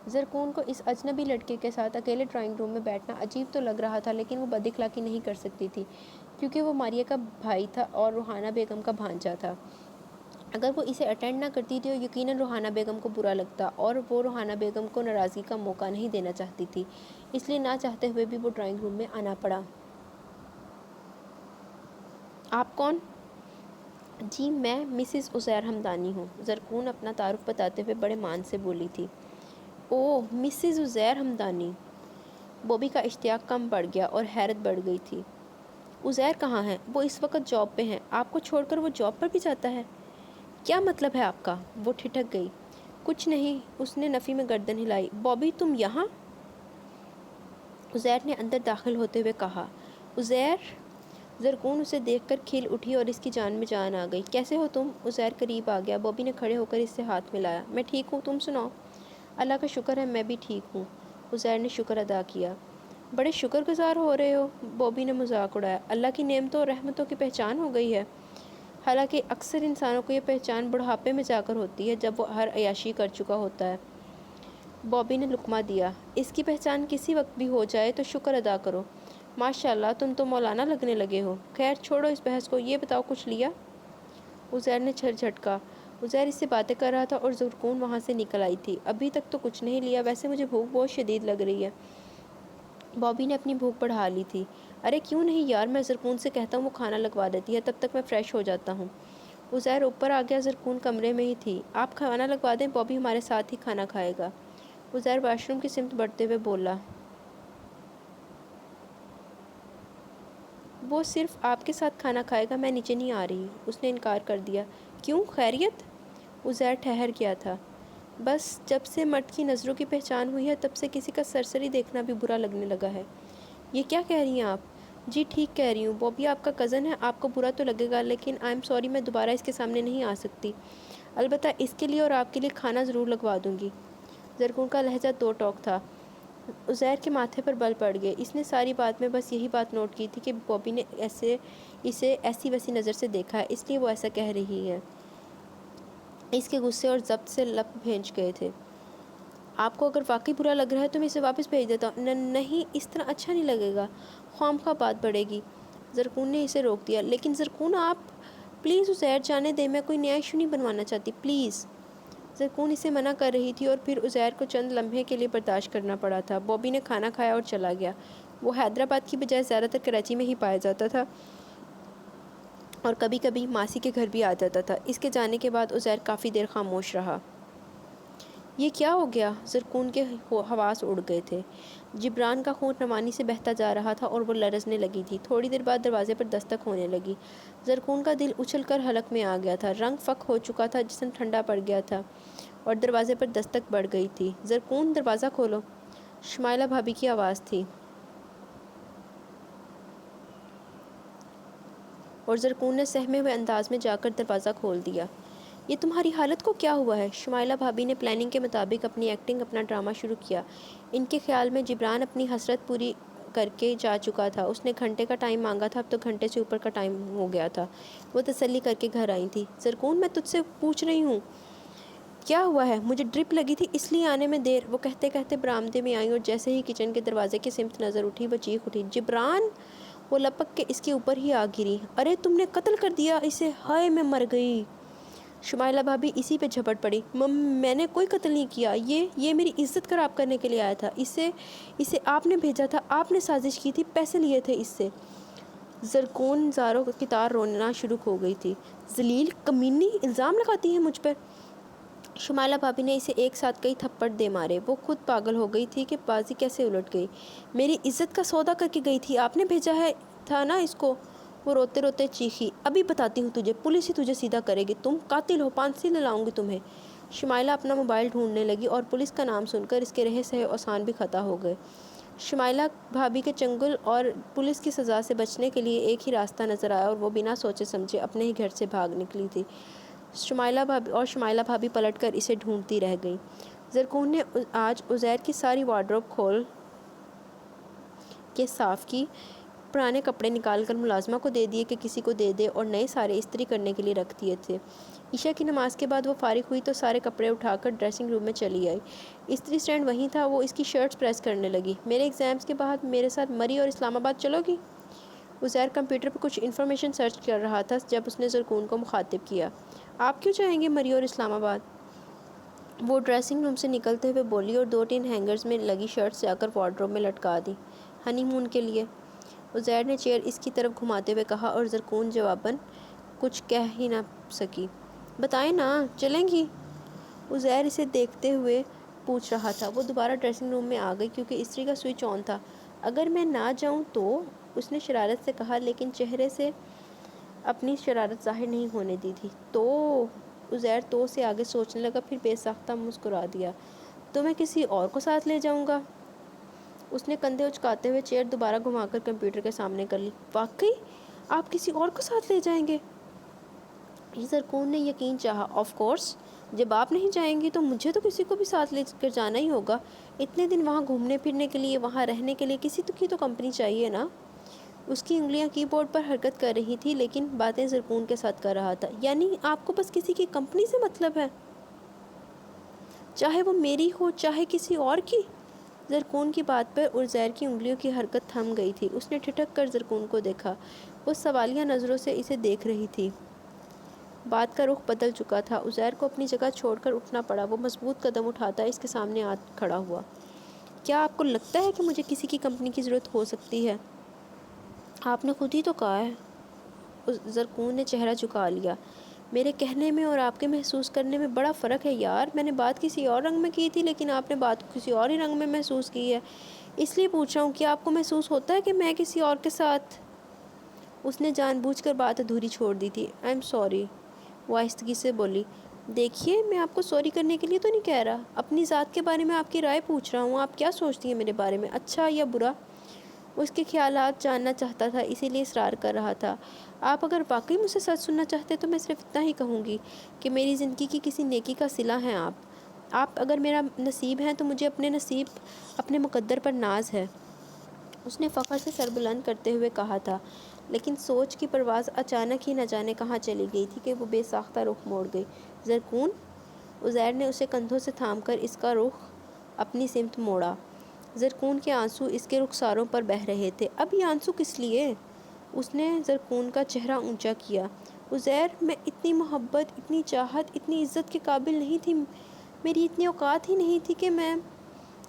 زرکون کو اس اجنبی لڑکے کے ساتھ اکیلے ڈرائنگ روم میں بیٹھنا عجیب تو لگ رہا تھا، لیکن وہ بد اخلاقی نہیں کر سکتی تھی کیونکہ وہ ماریہ کا بھائی تھا اور روحانہ بیگم کا بھانجا تھا۔ اگر وہ اسے اٹینڈ نہ کرتی تو یقیناً روحانہ بیگم کو برا لگتا، اور وہ روحانہ بیگم کو ناراضگی کا موقع نہیں دینا چاہتی تھی، اس لیے نہ چاہتے ہوئے بھی وہ ڈرائنگ روم میں آنا پڑا۔ آپ کون؟ جی میں مسز عزیر ہمدانی ہوں، زرکون اپنا تعارف بتاتے ہوئے بڑے مان سے بولی تھی۔ اوہ مسز عزیر ہمدانی۔ بوبی کا اشتیاق کم بڑھ گیا اور حیرت بڑھ گئی تھی۔ عزیر کہاں ہیں؟ وہ اس وقت جاب پہ ہیں، آپ کو چھوڑ کر وہ جاب پر بھی جاتا ہے؟ کیا مطلب ہے آپ کا؟ وہ ٹھٹک گئی۔ کچھ نہیں، اس نے نفی میں گردن ہلائی۔ بوبی تم یہاں؟ عزیر نے اندر داخل ہوتے ہوئے کہا۔ عزیر؟ زرکون اسے دیکھ کر کھل اٹھی اور اس کی جان میں جان آ گئی۔ کیسے ہو تم؟ عزیر قریب آ گیا۔ بوبی نے کھڑے ہو کر اس سے ہاتھ ملایا۔ میں ٹھیک ہوں، تم سناؤ؟ اللہ کا شکر ہے میں بھی ٹھیک ہوں، عزیر نے شکر ادا کیا۔ بڑے شکر گزار ہو رہے ہو، بوبی نے مذاق اڑایا۔ اللہ کی نعمتوں اور رحمتوں کی پہچان ہو گئی ہے، حالانکہ اکثر انسانوں کو یہ پہچان بڑھاپے میں جا کر ہوتی ہے جب وہ ہر عیاشی کر چکا ہوتا ہے۔ بوبی نے لقمہ دیا۔ اس کی پہچان کسی وقت بھی ہو جائے تو شکر ادا کرو۔ ماشاءاللہ تم تو مولانا لگنے لگے ہو۔ خیر چھوڑو اس بحث کو، یہ بتاؤ کچھ لیا؟ عزیر نے سر جھٹکا۔ عزیر اس سے باتیں کر رہا تھا اور زرکون وہاں سے نکل آئی تھی۔ ابھی تک تو کچھ نہیں لیا، ویسے مجھے بھوک بہت شدید لگ رہی ہے۔ بوبی نے اپنی بھوک بڑھا لی تھی۔ ارے کیوں نہیں یار، میں زرکون سے کہتا ہوں وہ کھانا لگوا دیتی ہے، تب تک میں فریش ہو جاتا ہوں۔ عزیر اوپر آ گیا۔ زرکون کمرے میں ہی تھی۔ آپ کھانا لگوا دیں، بوبی ہمارے ساتھ ہی کھانا کھائے گا۔ عزیر واش روم کی سمت بڑھتے ہوئے بولا۔ وہ صرف آپ کے ساتھ کھانا کھائے گا، میں نیچے نہیں آ رہی، اس نے انکار کر دیا۔ کیوں، خیریت؟ عزیر ٹھہر گیا تھا۔ بس جب سے مرد کی نظروں کی پہچان ہوئی ہے تب سے کسی کا سرسری دیکھنا بھی برا لگنے لگا ہے۔ یہ کیا کہہ رہی ہیں آپ؟ جی ٹھیک کہہ رہی ہوں، بوبی آپ کا کزن ہے، آپ کو برا تو لگے گا، لیکن آئی ایم سوری میں دوبارہ اس کے سامنے نہیں آ سکتی۔ البتہ اس کے لیے اور آپ کے لیے کھانا ضرور لگوا دوں گی۔ زرکون کا لہجہ دو ٹوک تھا۔ عزیر کے ماتھے پر بل پڑ گئے۔ اس نے ساری بات میں بس یہی بات نوٹ کی تھی کہ بوبی نے اسے ایسی ویسی نظر سے دیکھا ہے، اس لیے وہ ایسا کہہ رہی ہے۔ اس کے غصے اور ضبط سے لب بھینچ گئے تھے۔ آپ کو اگر واقعی برا لگ رہا ہے تو میں اسے واپس بھیج دیتا ہوں۔ نہیں، اس طرح اچھا نہیں لگے گا، خواہ بات بڑھے گی۔ زرکون نے اسے روک دیا۔ لیکن زرکون آپ پلیز عزیر جانے دیں، میں کوئی نیا ایشو نہیں بنوانا چاہتی، پلیز۔ زرکون اسے منع کر رہی تھی اور پھر عزیر کو چند لمحے کے لیے برداشت کرنا پڑا تھا۔ بوبی نے کھانا کھایا اور چلا گیا۔ وہ حیدرآباد کی بجائے زیادہ تر کراچی میں ہی پایا جاتا تھا اور کبھی کبھی ماسی کے گھر بھی آ جاتا تھا۔ اس کے جانے کے بعد عزیر کافی دیر خاموش رہا۔ یہ کیا ہو گیا؟ زرکون کے حواس اڑ گئے تھے۔ جبران کا خون روانی سے بہتا جا رہا تھا اور وہ لرزنے لگی تھی۔ تھوڑی دیر بعد دروازے پر دستک ہونے لگی۔ زرکون کا دل اچھل کر حلق میں آ گیا تھا، رنگ فک ہو چکا تھا، جسم ٹھنڈا پڑ گیا تھا اور دروازے پر دستک بڑھ گئی تھی۔ زرکون دروازہ کھولو، شمائلہ بھابی کی آواز تھی اور زرکون نے سہمے ہوئے انداز میں جا کر دروازہ کھول دیا۔ یہ تمہاری حالت کو کیا ہوا ہے؟ شمائلہ بھابی نے پلاننگ کے مطابق اپنی ایکٹنگ، اپنا ڈرامہ شروع کیا۔ ان کے خیال میں جبران اپنی حسرت پوری کر کے جا چکا تھا۔ اس نے گھنٹے کا ٹائم مانگا تھا، اب تو گھنٹے سے اوپر کا ٹائم ہو گیا تھا۔ وہ تسلی کر کے گھر آئی تھی۔ زرکون میں تجھ سے پوچھ رہی ہوں کیا ہوا ہے؟ مجھے ڈرپ لگی تھی اس لیے آنے میں دیر، وہ کہتے کہتے برآمدے میں آئی اور جیسے ہی کچن کے دروازے کی سمت نظر اٹھی وہ چیخ اٹھی، جبران! وہ لپک کے اس کے اوپر ہی آ گری۔ ارے تم نے قتل کر دیا اسے، ہائے میں مر گئی۔ شمائلہ بھابی اسی پہ جھپٹ پڑی۔ میں نے کوئی قتل نہیں کیا، یہ میری عزت خراب کرنے کے لیے آیا تھا، اسے آپ نے بھیجا تھا، آپ نے سازش کی تھی، پیسے لیے تھے اس سے۔ زرکون زاروں کی طار رونا شروع ہو گئی تھی۔ ذلیل کمینی، الزام لگاتی ہے مجھ پر۔ شمائلہ بھابی نے اسے ایک ساتھ کئی تھپڑ دے مارے۔ وہ خود پاگل ہو گئی تھی کہ بازی کیسے الٹ گئی۔ میری عزت کا سودا کر کے گئی تھی، آپ نے بھیجا تھا نا اس کو، وہ روتے روتے چیخی۔ ابھی بتاتی ہوں تجھے، پولیس ہی تجھے سیدھا کرے گی، تم قاتل ہو، پھانسی دلاؤں گی تمہیں۔ شمائلہ اپنا موبائل ڈھونڈنے لگی اور پولیس کا نام سن کر اس کے رہے سہے اوسان بھی خطا ہو گئے۔ شمائلہ بھابھی کے چنگل اور پولیس کی سزا سے بچنے کے لیے ایک ہی راستہ نظر آیا اور وہ بنا سوچے سمجھے اپنے ہی گھر سے بھاگ نکلی تھی۔ شمائلہ بھابھی پلٹ کر اسے ڈھونڈتی رہ گئی۔ زرکون نے آج عزیر کی ساری وارڈروب کھول کے صاف کی، پرانے کپڑے نکال کر ملازمہ کو دے دیے کہ کسی کو دے دے اور نئے سارے استری کرنے کے لیے رکھ دیے تھے۔ عشاء کی نماز کے بعد وہ فارغ ہوئی تو سارے کپڑے اٹھا کر ڈریسنگ روم میں چلی آئی۔ استری سٹینڈ وہیں تھا، وہ اس کی شرٹس پریس کرنے لگی۔ میرے ایگزامز کے بعد میرے ساتھ مری اور اسلام آباد چلو گی؟ عزیر کمپیوٹر پر کچھ انفارمیشن سرچ کر رہا تھا جب اس نے زرکون کو مخاطب کیا۔ آپ کیوں جائیں گے مری اور اسلام آباد؟ وہ ڈریسنگ روم سے نکلتے ہوئے بولی اور 2-3 ہینگرز میں لگی شرٹس جا کر وارڈروب میں لٹکا دی۔ ہنی مون کے لیے؟ عزیر نے چیئر اس کی طرف گھماتے ہوئے کہا اور زرکون جواباً کچھ کہہ ہی نہ سکی۔ بتائیں نا، چلیں گی؟ عزیر اسے دیکھتے ہوئے پوچھ رہا تھا۔ وہ دوبارہ ڈریسنگ روم میں آ گئی کیونکہ استری کا سوئچ آن تھا۔ اگر میں نہ جاؤں تو؟ اس نے شرارت سے کہا لیکن چہرے سے اپنی شرارت ظاہر نہیں ہونے دی تھی۔ تو؟ عزیر تو سے آگے سوچنے لگا، پھر بے ساختہ مسکرا دیا۔ تو میں کسی اور کو ساتھ لے جاؤں گا۔ اس نے کندھے اچکاتے ہوئے چیئر دوبارہ گھما کر کمپیوٹر کے سامنے کر لی۔ واقعی آپ کسی اور کو ساتھ لے جائیں گے؟ زرکون نے یقین چاہا۔ آف کورس، جب آپ نہیں جائیں گی تو مجھے تو کسی کو بھی ساتھ لے کر جانا ہی ہوگا۔ اتنے دن وہاں گھومنے پھرنے کے لیے، وہاں رہنے کے لیے کسی کی تو کمپنی چاہیے نا۔ اس کی انگلیاں کی بورڈ پر حرکت کر رہی تھی لیکن باتیں زرکون کے ساتھ کر رہا تھا۔ یعنی آپ کو بس کسی کی کمپنی سے مطلب ہے؟ چاہے وہ میری ہو چاہے کسی اور کی؟ زرکون کی بات پر عزیر کی انگلیوں کی حرکت تھم گئی تھی۔ اس نے ٹھٹک کر زرکون کو دیکھا۔ وہ سوالیہ نظروں سے اسے دیکھ رہی تھی۔ بات کا رخ بدل چکا تھا۔ عزیر کو اپنی جگہ چھوڑ کر اٹھنا پڑا۔ وہ مضبوط قدم اٹھاتا اس کے سامنے آ کھڑا ہوا۔ کیا آپ کو لگتا ہے کہ مجھے کسی کی کمپنی کی ضرورت ہو سکتی ہے؟ آپ نے خود ہی تو کہا ہے۔ زرکون نے چہرہ جھکا لیا۔ میرے کہنے میں اور آپ کے محسوس کرنے میں بڑا فرق ہے یار۔ میں نے بات کسی اور رنگ میں کی تھی لیکن آپ نے بات کسی اور ہی رنگ میں محسوس کی ہے۔ اس لیے پوچھ رہا ہوں کہ آپ کو محسوس ہوتا ہے کہ میں کسی اور کے ساتھ؟ اس نے جان بوجھ کر بات ادھوری چھوڑ دی تھی۔ آئی ایم سوری، وہ آہستگی سے بولی۔ دیکھیے، میں آپ کو سوری کرنے کے لیے تو نہیں کہہ رہا، اپنی ذات کے بارے میں آپ کی رائے پوچھ رہا ہوں۔ آپ کیا سوچتی ہیں میرے بارے میں، اچھا یا برا؟ وہ اس کے خیالات جاننا چاہتا تھا، اسی لیے اصرار کر رہا تھا۔ آپ اگر واقعی مجھ سے سچ سننا چاہتے تو میں صرف اتنا ہی کہوں گی کہ میری زندگی کی کسی نیکی کا صلہ ہیں آپ اگر میرا نصیب ہیں تو مجھے اپنے نصیب، اپنے مقدر پر ناز ہے۔ اس نے فخر سے سر بلند کرتے ہوئے کہا تھا، لیکن سوچ کی پرواز اچانک ہی نہ جانے کہاں چلی گئی تھی کہ وہ بے ساختہ رخ موڑ گئی۔ زرکون؟ عزیر نے اسے کندھوں سے تھام کر اس کا رخ اپنی سمت موڑا۔ زرکون کے آنسو اس کے رخساروں پر بہہ رہے تھے۔ اب یہ آنسو کس لیے؟ اس نے زرکون کا چہرہ اونچا کیا۔ عزیر، میں اتنی محبت، اتنی چاہت، اتنی عزت کے قابل نہیں تھی، میری اتنی اوقات ہی نہیں تھی کہ میں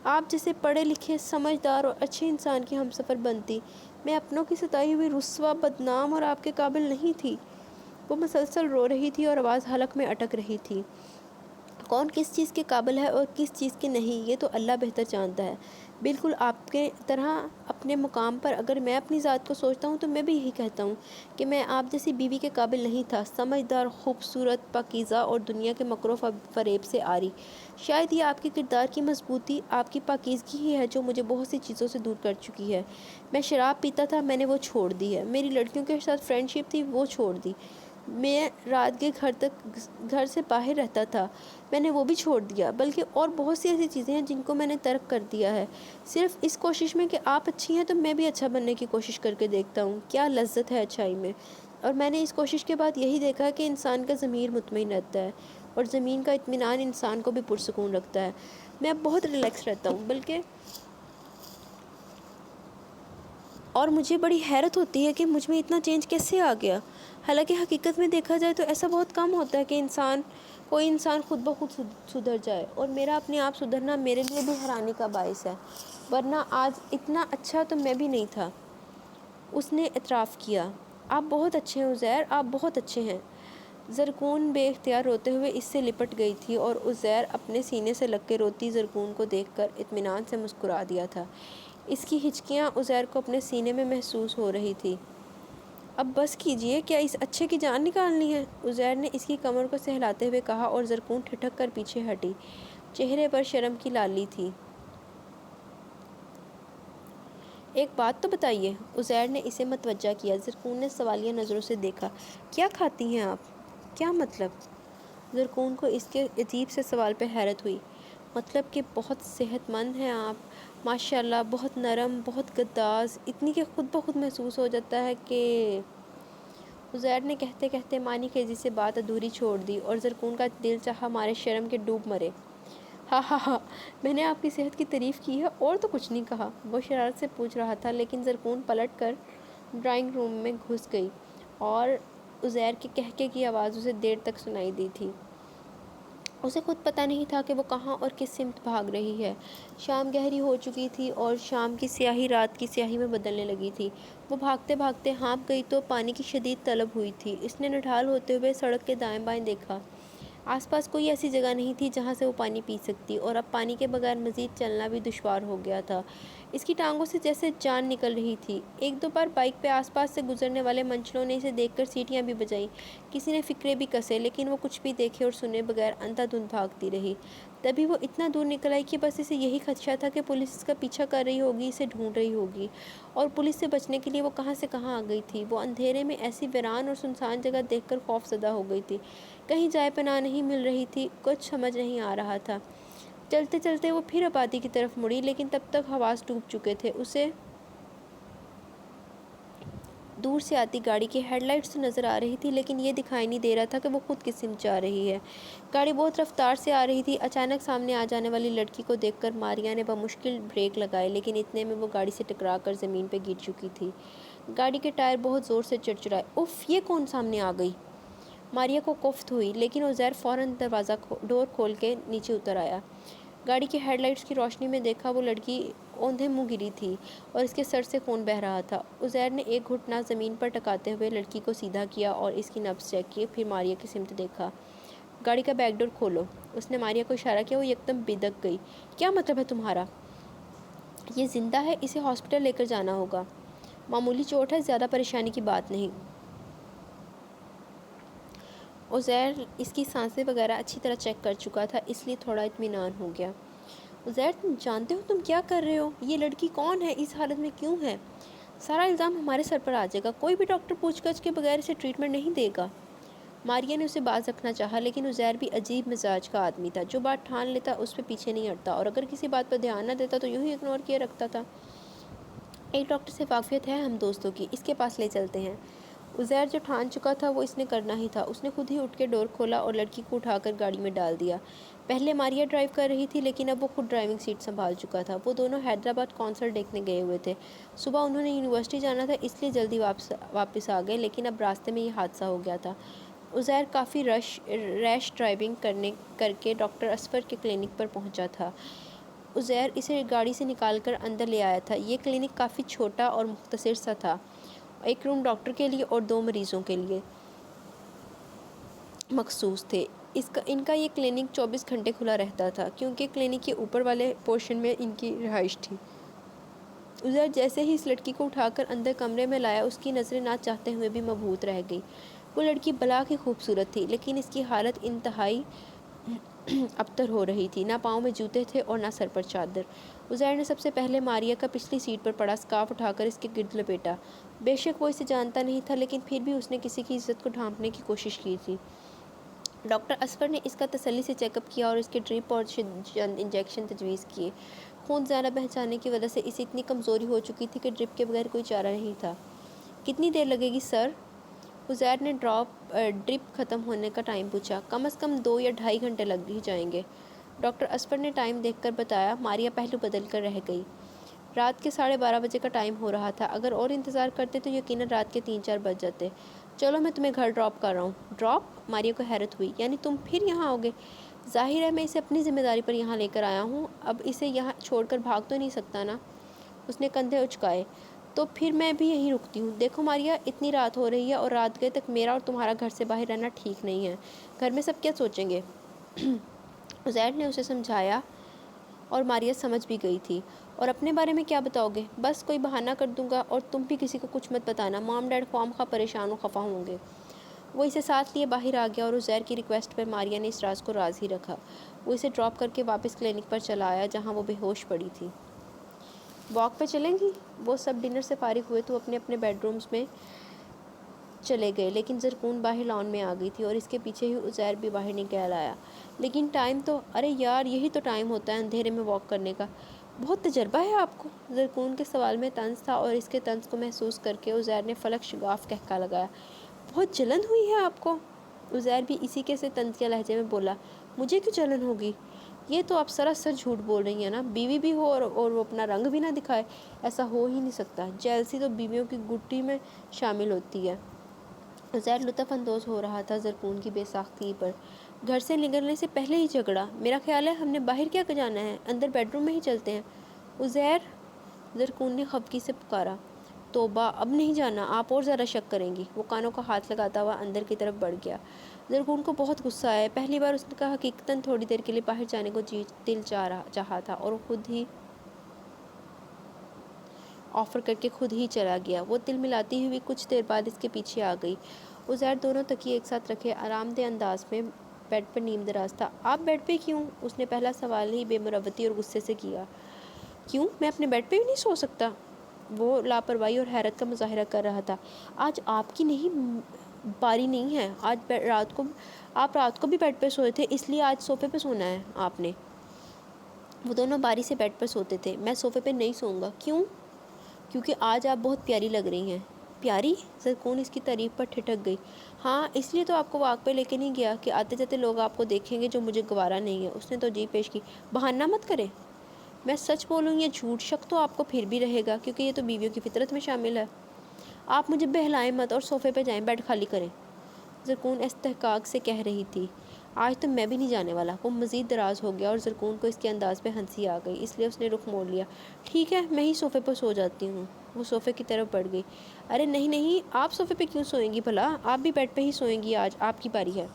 آپ جیسے پڑھے لکھے، سمجھدار اور اچھے انسان کی ہمسفر بنتی۔ میں اپنوں کی ستائی ہوئی، رسوا، بدنام اور آپ کے قابل نہیں تھی۔ وہ مسلسل رو رہی تھی اور آواز حلق میں اٹک رہی تھی۔ کون کس چیز کے قابل ہے اور کس چیز کے نہیں، یہ تو اللہ بہتر جانتا ہے۔ بالکل آپ کے طرح اپنے مقام پر اگر میں اپنی ذات کو سوچتا ہوں تو میں بھی یہی کہتا ہوں کہ میں آپ جیسی بیوی کے قابل نہیں تھا، سمجھدار، خوبصورت، پاکیزہ اور دنیا کے مکر و فریب سے عاری۔ شاید یہ آپ کے کردار کی مضبوطی، آپ کی پاکیزگی ہی ہے جو مجھے بہت سی چیزوں سے دور کر چکی ہے۔ میں شراب پیتا تھا، میں نے وہ چھوڑ دی ہے۔ میری لڑکیوں کے ساتھ فرینڈ شپ تھی، وہ چھوڑ دی۔ میں رات کے گھر سے باہر رہتا تھا، میں نے وہ بھی چھوڑ دیا۔ بلکہ اور بہت سی ایسی چیزیں ہیں جن کو میں نے ترک کر دیا ہے، صرف اس کوشش میں کہ آپ اچھی ہیں تو میں بھی اچھا بننے کی کوشش کر کے دیکھتا ہوں۔ کیا لذت ہے اچھائی میں! اور میں نے اس کوشش کے بعد یہی دیکھا کہ انسان کا ضمیر مطمئن رہتا ہے اور ضمیر کا اطمینان انسان کو بھی پرسکون رکھتا ہے۔ میں اب بہت ریلیکس رہتا ہوں، بلکہ اور مجھے بڑی حیرت ہوتی ہے کہ مجھ میں اتنا چینج کیسے آ گیا۔ حالانکہ حقیقت میں دیکھا جائے تو ایسا بہت کم ہوتا ہے کہ کوئی انسان خود بخود سدھر جائے، اور میرا اپنے آپ سدھرنا میرے لیے بھی حیرانی کا باعث ہے، ورنہ آج اتنا اچھا تو میں بھی نہیں تھا۔ اس نے اعتراف کیا۔ آپ بہت اچھے ہیں عزیر، آپ بہت اچھے ہیں۔ زرکون بے اختیار روتے ہوئے اس سے لپٹ گئی تھی اور عزیر اپنے سینے سے لگ کے روتی زرکون کو دیکھ کر اطمینان سے مسکرا دیا تھا۔ اس کی ہچکیاں عزیر کو اپنے سینے میں محسوس ہو رہی تھی۔ اب بس کیجئے، کیا اس اچھے کی جان نکالنی ہے؟ عزیر نے اس کی کمر کو سہلاتے ہوئے کہا اور زرکون ٹھٹک کر پیچھے ہٹی۔ چہرے پر شرم کی لالی تھی۔ ایک بات تو بتائیے، عزیر نے اسے متوجہ کیا۔ زرکون نے سوالیہ نظروں سے دیکھا۔ کیا کھاتی ہیں آپ؟ کیا مطلب؟ زرکون کو اس کے عجیب سے سوال پہ حیرت ہوئی۔ مطلب کہ بہت صحت مند ہیں آپ، ماشاءاللہ، بہت نرم، بہت گداز، اتنی کہ خود بخود محسوس ہو جاتا ہے کہ… عزیر نے کہتے کہتے معنی خیزی سے بات ادھوری چھوڑ دی اور زرکون کا دل چاہا مارے شرم کے ڈوب مرے۔ ہاں ہاں ہاں، میں نے آپ کی صحت کی تعریف کی ہے اور تو کچھ نہیں کہا، وہ شرارت سے پوچھ رہا تھا، لیکن زرکون پلٹ کر ڈرائنگ روم میں گھس گئی اور عزیر کے کہکے کی آواز اسے دیر تک سنائی دی تھی۔ اسے خود پتہ نہیں تھا کہ وہ کہاں اور کس سمت بھاگ رہی ہے۔ شام گہری ہو چکی تھی اور شام کی سیاہی رات کی سیاہی میں بدلنے لگی تھی۔ وہ بھاگتے بھاگتے ہانپ گئی تو پانی کی شدید طلب ہوئی تھی۔ اس نے نڈھال ہوتے ہوئے سڑک کے دائیں بائیں دیکھا۔ آس پاس کوئی ایسی جگہ نہیں تھی جہاں سے وہ پانی پی سکتی، اور اب پانی کے بغیر مزید چلنا بھی دشوار ہو گیا تھا۔ اس کی ٹانگوں سے جیسے جان نکل رہی تھی۔ ایک دو بار بائک پہ آس پاس سے گزرنے والے منچلوں نے اسے دیکھ کر سیٹیاں بھی بجائیں، کسی نے فقرے بھی کسے، لیکن وہ کچھ بھی دیکھے اور سنے بغیر اندھا دھند بھاگتی رہی۔ تبھی وہ اتنا دور نکل آئی کہ بس اسے یہی خدشہ تھا کہ پولیس اس کا پیچھا کر رہی ہوگی، اسے ڈھونڈ رہی ہوگی، اور پولیس سے بچنے کے لیے وہ کہاں سے کہاں آ گئی تھی۔ وہ اندھیرے میں ایسی ویران اور سنسان جگہ دیکھ کر خوف زدہ ہو گئی تھی۔ کہیں جائے پناہ نہیں مل رہی تھی، کچھ سمجھ نہیں آ رہا تھا۔ چلتے چلتے وہ پھر آبادی کی طرف مڑی، لیکن تب تک حواس ڈوب چکے تھے۔ اسے دور سے آتی گاڑی کی ہیڈ لائٹس تو نظر آ رہی تھی، لیکن یہ دکھائی نہیں دے رہا تھا کہ وہ خود کس سمت جا رہی ہے۔ گاڑی بہت رفتار سے آ رہی تھی۔ اچانک سامنے آ جانے والی لڑکی کو دیکھ کر ماریا نے بمشکل بریک لگائے، لیکن اتنے میں وہ گاڑی سے ٹکرا کر زمین پہ گر چکی تھی۔ گاڑی کے ٹائر بہت زور سے چڑچڑائے۔ اف، یہ کون سامنے آ گئی؟ ماریا کو کفت ہوئی، لیکن عزیر فوراً ڈور کھول کے نیچے اتر آیا۔ گاڑی کی ہیڈ لائٹس کی روشنی میں دیکھا وہ لڑکی اوندھے منہ گری تھی اور اس کے سر سے خون بہہ رہا تھا۔ عزیر نے ایک گھٹنا زمین پر ٹکاتے ہوئے لڑکی کو سیدھا کیا اور اس کی نبض چیک کی، پھر ماریا کی سمت دیکھا۔ گاڑی کا بیک ڈور کھولو، اس نے ماریا کو اشارہ کیا۔ وہ یکدم بدک گئی۔ کیا مطلب ہے تمہارا؟ یہ زندہ ہے، اسے ہاسپٹل لے کر جانا ہوگا۔ معمولی چوٹ ہے، زیادہ پریشانی کی بات نہیں۔ عزیر اس کی سانسیں وغیرہ اچھی طرح چیک کر چکا تھا، اس لیے تھوڑا اطمینان ہو گیا۔ عزیر، تم جانتے ہو تم کیا کر رہے ہو؟ یہ لڑکی کون ہے؟ اس حالت میں کیوں ہے؟ سارا الزام ہمارے سر پر آ جائے گا، کوئی بھی ڈاکٹر پوچھ گچھ کے بغیر اسے ٹریٹمنٹ نہیں دے گا۔ ماریا نے اسے باز رکھنا چاہا، لیکن عزیر بھی عجیب مزاج کا آدمی تھا۔ جو بات ٹھان لیتا اس پہ پیچھے نہیں ہٹتا، اور اگر کسی بات پر دھیان نہ دیتا تو یوں ہی اگنور کیے رکھتا تھا۔ ایک ڈاکٹر سے واقفیت ہے ہم دوستوں کی، اس کے پاس لے چلتے ہیں۔ عزیر جو ٹھان چکا تھا وہ اس نے کرنا ہی تھا۔ اس نے خود ہی اٹھ کے ڈور کھولا اور لڑکی کو اٹھا کر گاڑی میں ڈال دیا۔ پہلے ماریا ڈرائیو کر رہی تھی، لیکن اب وہ خود ڈرائیونگ سیٹ سنبھال چکا تھا۔ وہ دونوں حیدرآباد کانسرٹ دیکھنے گئے ہوئے تھے۔ صبح انہوں نے یونیورسٹی جانا تھا، اس لیے جلدی واپس آ گئے، لیکن اب راستے میں یہ حادثہ ہو گیا تھا۔ عزیر کافی ریش ڈرائیونگ کر کے ڈاکٹر اصفر کے کلینک پر پہنچا تھا۔ عزیر اسے گاڑی سے نکال کر اندر لے آیا تھا۔ یہ کلینک کافی چھوٹا اور مختصر سا تھا، ایک روم ڈاکٹر کے لیے اور 2 مریضوں کے لیے مخصوص تھے۔ ان کا یہ کلینک 24 گھنٹے کھلا رہتا تھا، کیونکہ کلینک کے اوپر والے پورشن میں ان کی رہائش تھی۔ عزیر جیسے ہی اس لڑکی کو اٹھا کر اندر کمرے میں لایا، اس کی نظریں نہ چاہتے ہوئے بھی مبہوت رہ گئی۔ وہ لڑکی بلا کی خوبصورت تھی، لیکن اس کی حالت انتہائی ابتر ہو رہی تھی۔ نہ پاؤں میں جوتے تھے اور نہ سر پر چادر۔ عزیر نے سب سے پہلے ماریا کا پچھلی سیٹ پر پڑا اسکارف اٹھا کر اس کے گرد لپیٹا۔ بے شک وہ اسے جانتا نہیں تھا، لیکن پھر بھی اس نے کسی کی عزت کو ڈھانپنے کی کوشش کی تھی۔ ڈاکٹر اصفر نے اس کا تسلی سے چیک اپ کیا اور اس کے ڈرپ اور چند انجیکشن تجویز کیے۔ خون زیادہ بہہ جانے کی وجہ سے اسے اتنی کمزوری ہو چکی تھی کہ ڈرپ کے بغیر کوئی چارہ نہیں تھا۔ کتنی دیر لگے گی سر؟ عزیر نے ڈرپ ختم ہونے کا ٹائم پوچھا۔ کم از کم 2 یا 2.5 گھنٹے لگ ہی جائیں گے، ڈاکٹر اصفر نے ٹائم دیکھ کر بتایا۔ ماریا پہلو بدل کر رہ گئی۔ رات کے 12:30 بجے کا ٹائم ہو رہا تھا۔ اگر اور انتظار کرتے تو یقیناً رات کے 3-4 بج جاتے۔ چلو میں تمہیں گھر ڈراپ کر رہا ہوں۔ ڈراپ؟ ماریا کو حیرت ہوئی۔ یعنی تم پھر یہاں آؤ گے؟ ظاہر ہے میں اسے اپنی ذمہ داری پر یہاں لے کر آیا ہوں، اب اسے یہاں چھوڑ کر بھاگ تو نہیں سکتا نا؟ اس نے کندھے اچکائے۔ تو پھر میں بھی یہیں رکتی ہوں۔ دیکھو ماریا، اتنی رات ہو رہی ہے اور رات گئے تک میرا اور تمہارا گھر سے باہر رہنا ٹھیک نہیں ہے۔ گھر میں سب کیا سوچیں گے؟ عزیر نے اسے سمجھایا اور ماریا سمجھ بھی گئی تھی۔ اور اپنے بارے میں کیا بتاؤ گے؟ بس کوئی بہانہ کر دوں گا، اور تم بھی کسی کو کچھ مت بتانا، مام ڈیڈ خواہ مخواہ پریشان و خفا ہوں گے۔ وہ اسے ساتھ لیے باہر آ گیا اور عزیر کی ریکویسٹ پر ماریا نے اس راز کو راز ہی رکھا۔ وہ اسے ڈراپ کر کے واپس کلینک پر چلا آیا، جہاں وہ بے ہوش پڑی تھی۔ واک پہ چلیں گی؟ وہ سب ڈنر سے فارغ ہوئے تو اپنے اپنے بیڈ رومز میں چلے گئے، لیکن زرکون باہر لان میں آ گئی تھی اور اس کے پیچھے ہی عزیر بھی باہر نکل آیا۔ لیکن ٹائم تو، ارے یار یہی تو ٹائم ہوتا ہے اندھیرے میں واک کرنے کا، بہت تجربہ ہے آپ کو۔ زرکون کے سوال میں طنز تھا اور اس کے طنز کو محسوس کر کے عزیر نے فلک شگاف کہکا لگایا۔ بہت جلن ہوئی ہے آپ کو؟ عزیر بھی اسی کے سے طنزیہ لہجے میں بولا۔ مجھے کیوں جلن ہوگی؟ یہ تو آپ سراسر جھوٹ بول رہی ہیں نا، بیوی بھی ہو اور وہ اپنا رنگ بھی نہ دکھائے، ایسا ہو ہی نہیں سکتا، جیلسی تو بیویوں کی گٹی میں شامل ہوتی ہے۔ عزیر لطف اندوز ہو رہا تھا زرکون کی بے ساختگی پر۔ گھر سے نکلنے سے پہلے ہی جھگڑا؟ میرا خیال ہے ہم نے باہر کیا جانا ہے، اندر بیڈ روم میں ہی چلتے ہیں۔ عزیر، زرکون نے خفگی سے پکارا۔ توبہ، اب نہیں جانا، آپ اور زیادہ شک کریں گی۔ وہ کانوں کا ہاتھ لگاتا ہوا اندر کی طرف بڑھ گیا۔ زرکون کو بہت غصہ آیا، پہلی بار اس کا حقیقتاً تھوڑی دیر کے لیے باہر جانے کو دل چاہا تھا اور خود ہی آفر کر کے خود ہی چلا گیا۔ وہ دل ملاتی ہوئی کچھ دیر بعد اس کے پیچھے آ گئی۔ عزیر دونوں تکیے ایک ساتھ رکھے آرام دہ انداز میں بیڈ پر نیم دراز تھا۔ آپ بیڈ پہ کیوں؟ اس نے پہلا سوال ہی بے مروتی اور غصے سے کیا۔ کیوں؟ میں اپنے بیڈ پہ بھی نہیں سو سکتا؟ وہ لاپرواہی اور حیرت کا مظاہرہ کر رہا تھا۔ آج آپ کی نہیں باری نہیں ہے، آپ رات کو بھی بیڈ پہ سوئے تھے، اس لیے آج صوفے پہ سونا ہے آپ نے۔ وہ دونوں باری سے بیڈ پر سوتے تھے۔ میں صوفے پہ نہیں سوؤں گا۔ کیوں؟ کیونکہ آج آپ بہت پیاری لگ رہی ہیں۔ پیاری؟ زرکون اس کی تعریف پر ٹھٹک گئی۔ ہاں، اس لیے تو آپ کو واک پہ لے کے نہیں گیا کہ آتے جاتے لوگ آپ کو دیکھیں گے، جو مجھے گوارا نہیں ہے۔ اس نے توجہ پیش کی۔ بہانہ مت کریں، میں سچ بولوں یا جھوٹ، شک تو آپ کو پھر بھی رہے گا، کیونکہ یہ تو بیویوں کی فطرت میں شامل ہے۔ آپ مجھے بہلائیں مت اور صوفے پہ جائیں، بیڈ خالی کریں، زرکون استحقاق سے کہہ رہی تھی۔ آج تو میں بھی نہیں جانے والا۔ وہ مزید دراز ہو گیا اور زرکون کو اس کے انداز پہ ہنسی آ گئی، اس لیے اس نے رخ موڑ لیا۔ ٹھیک ہے، میں ہی صوفے پہ سو جاتی ہوں۔ وہ صوفے کی طرف بڑھ گئی۔ ارے نہیں نہیں، آپ صوفے پہ کیوں سوئیں گی بھلا؟ آپ بھی بیڈ پہ ہی سوئیں گی، آج آپ کی باری ہے۔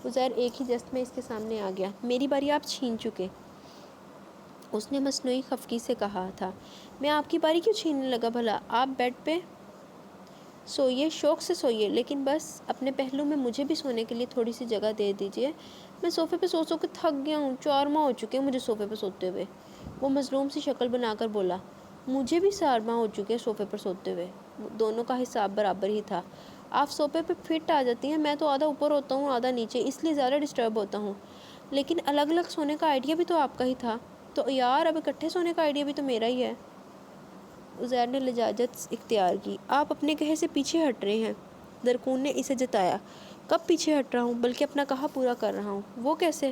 عزیر ایک ہی جست میں اس کے سامنے آ گیا۔ میری باری آپ چھین چکے، اس نے مصنوعی خفگی سے کہا تھا۔ میں آپ کی باری کیوں چھیننے لگا بھلا؟ آپ بیڈ پہ سوئیے، شوق سے سوئیے، لیکن بس اپنے پہلو میں مجھے بھی سونے کے لیے تھوڑی سی جگہ دے دیجیے۔ میں صوفے پہ سو کے تھک گیا ہوں، 4 ماہ ہو چکے ہیں مجھے صوفے پہ سوتے ہوئے۔ وہ مظلوم سی شکل بنا کر بولا۔ مجھے بھی 4 ماہ ہو چکے ہیں صوفے پر سوتے ہوئے۔ دونوں کا حساب برابر ہی تھا۔ آپ صوفے پہ فٹ آ جاتی ہیں، میں تو آدھا اوپر ہوتا ہوں آدھا نیچے، اس لیے زیادہ ڈسٹرب ہوتا ہوں۔ لیکن الگ الگ سونے کا آئیڈیا بھی تو آپ کا ہی تھا، تو یار اب اکٹھے سونے کا آئیڈیا بھی تو میرا ہی ہے۔ عزیر نے لجاجت اختیار کی۔ آپ اپنے کہے سے پیچھے ہٹ رہے ہیں، زرکون نے اسے جتایا۔ کب پیچھے ہٹ رہا ہوں؟ بلکہ اپنا کہا پورا کر رہا ہوں۔ وہ کیسے؟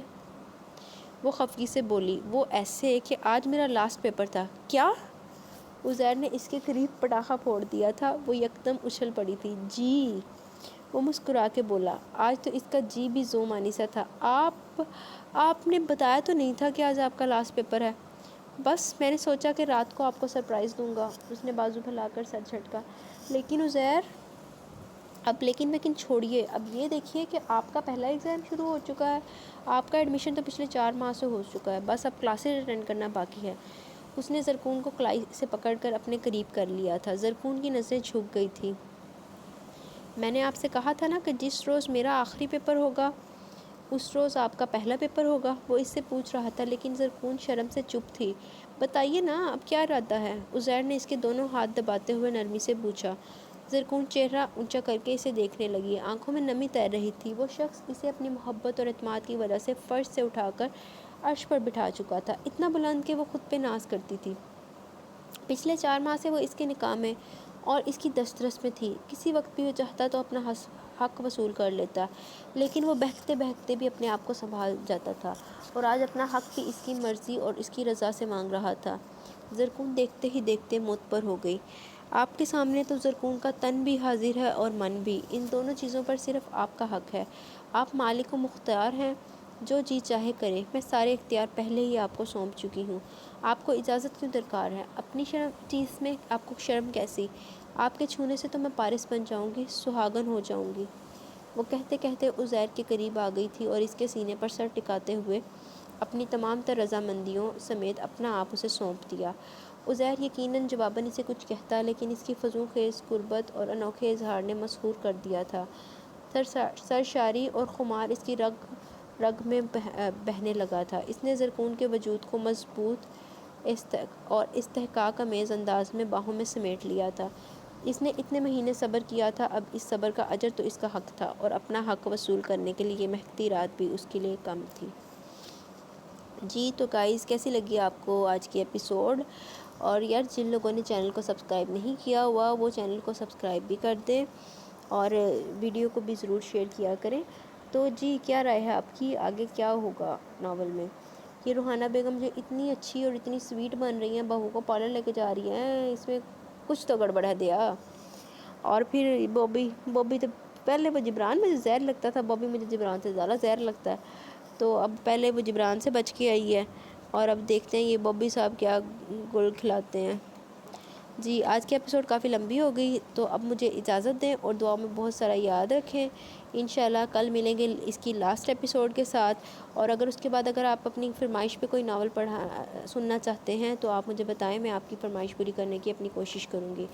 وہ خفگی سے بولی۔ وہ ایسے کہ آج میرا لاسٹ پیپر تھا۔ کیا؟ عزیر نے اس کے قریب پٹاخہ پھوڑ دیا تھا۔ وہ یکدم اچھل پڑی تھی۔ جی، وہ مسکرا کے بولا۔ آج تو اس کا جی بھی زو مانی سا تھا۔ آپ نے بتایا تو نہیں تھا کہ آج آپ کا لاسٹ پیپر ہے؟ بس میں نے سوچا کہ رات کو آپ کو سرپرائز دوں گا۔ اس نے بازو پھیلا کر سر جھٹکا۔ لیکن عزیر، اب لیکن چھوڑیے، اب یہ دیکھیے کہ آپ کا پہلا ایگزام شروع ہو چکا ہے۔ آپ کا ایڈمیشن تو پچھلے 4 ماہ سے ہو چکا ہے، بس اب کلاسز اٹینڈ کرنا باقی ہے۔ اس نے زرکون کو کلائی سے پکڑ کر اپنے قریب کر لیا تھا۔ زرکون کی نظریں جھک گئی تھی۔ میں نے آپ سے کہا تھا نا کہ جس روز میرا آخری پیپر ہوگا اس روز آپ کا پہلا پیپر ہوگا۔ وہ اس سے پوچھ رہا تھا، لیکن زرکون شرم سے چپ تھی۔ بتائیے نا، اب کیا ارادہ ہے؟ عزیر نے اس کے دونوں ہاتھ دباتے ہوئے نرمی سے پوچھا۔ زرکون چہرہ اونچا کر کے اسے دیکھنے لگی، آنکھوں میں نمی تیر رہی تھی۔ وہ شخص اسے اپنی محبت اور اعتماد کی وجہ سے فرش سے اٹھا کر عرش پر بٹھا چکا تھا، اتنا بلند کہ وہ خود پہ ناز کرتی تھی۔ پچھلے 4 ماہ سے وہ اس کے نکاح میں اور اس کی دسترس میں تھی۔ کسی وقت بھی وہ چاہتا تو اپنا حق وصول کر لیتا، لیکن وہ بہکتے بہکتے بھی اپنے آپ کو سنبھال جاتا تھا، اور آج اپنا حق بھی اس کی مرضی اور اس کی رضا سے مانگ رہا تھا۔ زرکون دیکھتے ہی دیکھتے معتبر ہو گئی۔ آپ کے سامنے تو زرکون کا تن بھی حاضر ہے اور من بھی، ان دونوں چیزوں پر صرف آپ کا حق ہے۔ آپ مالک و مختار ہیں، جو جی چاہے کرے۔ میں سارے اختیار پہلے ہی آپ کو سونپ چکی ہوں، آپ کو اجازت کیوں درکار ہے؟ اپنی چیز میں آپ کو شرم کیسی؟ آپ کے چھونے سے تو میں پارس بن جاؤں گی، سہاگن ہو جاؤں گی۔ وہ کہتے کہتے عزیر کے قریب آ گئی تھی اور اس کے سینے پر سر ٹکاتے ہوئے اپنی تمام تر رضامندیوں سمیت اپنا آپ اسے سونپ دیا۔ عزیر یقیناً جواباً اسے کچھ کہتا، لیکن اس کی فضول خیز قربت اور انوکھے اظہار نے مسحور کر دیا تھا۔ سرشاری اور خمار اس کی رگ رگ میں بہنے لگا تھا۔ اس نے زرکون کے وجود کو مضبوط اور استحقاق امیز انداز میں باہوں میں سمیٹ لیا تھا۔ اس نے اتنے مہینے صبر کیا تھا، اب اس صبر کا اجر تو اس کا حق تھا، اور اپنا حق وصول کرنے کے لیے یہ مہکتی رات بھی اس کے لیے کم تھی۔ جی تو گائز، کیسی لگی آپ کو آج کی ایپیسوڈ؟ اور یار، جن لوگوں نے چینل کو سبسکرائب نہیں کیا ہوا وہ چینل کو سبسکرائب بھی کر دیں، اور ویڈیو کو بھی ضرور شیئر کیا کریں۔ تو جی، کیا رائے ہے آپ کی؟ آگے کیا ہوگا ناول میں؟ یہ روحانہ بیگم جو اتنی اچھی اور اتنی سویٹ بن رہی ہیں، بہو کو پارلر لے کے جا رہی ہیں، اس میں کچھ تو گڑبڑ ہے دیا۔ اور پھر بوبی تو پہلے وہ جبران مجھے زہر لگتا تھا، بوبی مجھے جبران سے زیادہ زہر لگتا ہے، تو اب پہلے وہ جبران سے بچ کے آئی ہے، اور اب دیکھتے ہیں یہ بوبی صاحب کیا گل کھلاتے ہیں۔ جی، آج کی ایپیسوڈ کافی لمبی ہو گئی، تو اب مجھے اجازت دیں، اور دعا میں بہت سارا یاد رکھیں۔ انشاءاللہ کل ملیں گے اس کی لاسٹ ایپیسوڈ کے ساتھ، اور اگر اس کے بعد اگر آپ اپنی فرمائش پہ کوئی ناول سننا چاہتے ہیں تو آپ مجھے بتائیں، میں آپ کی فرمائش پوری کرنے کی اپنی کوشش کروں گی۔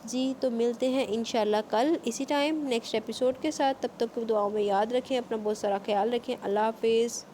جی تو ملتے ہیں انشاءاللہ کل اسی ٹائم نیکسٹ ایپیسوڈ کے ساتھ، تب تک دعاؤں میں یاد رکھیں، اپنا بہت سارا خیال رکھیں۔ اللہ حافظ۔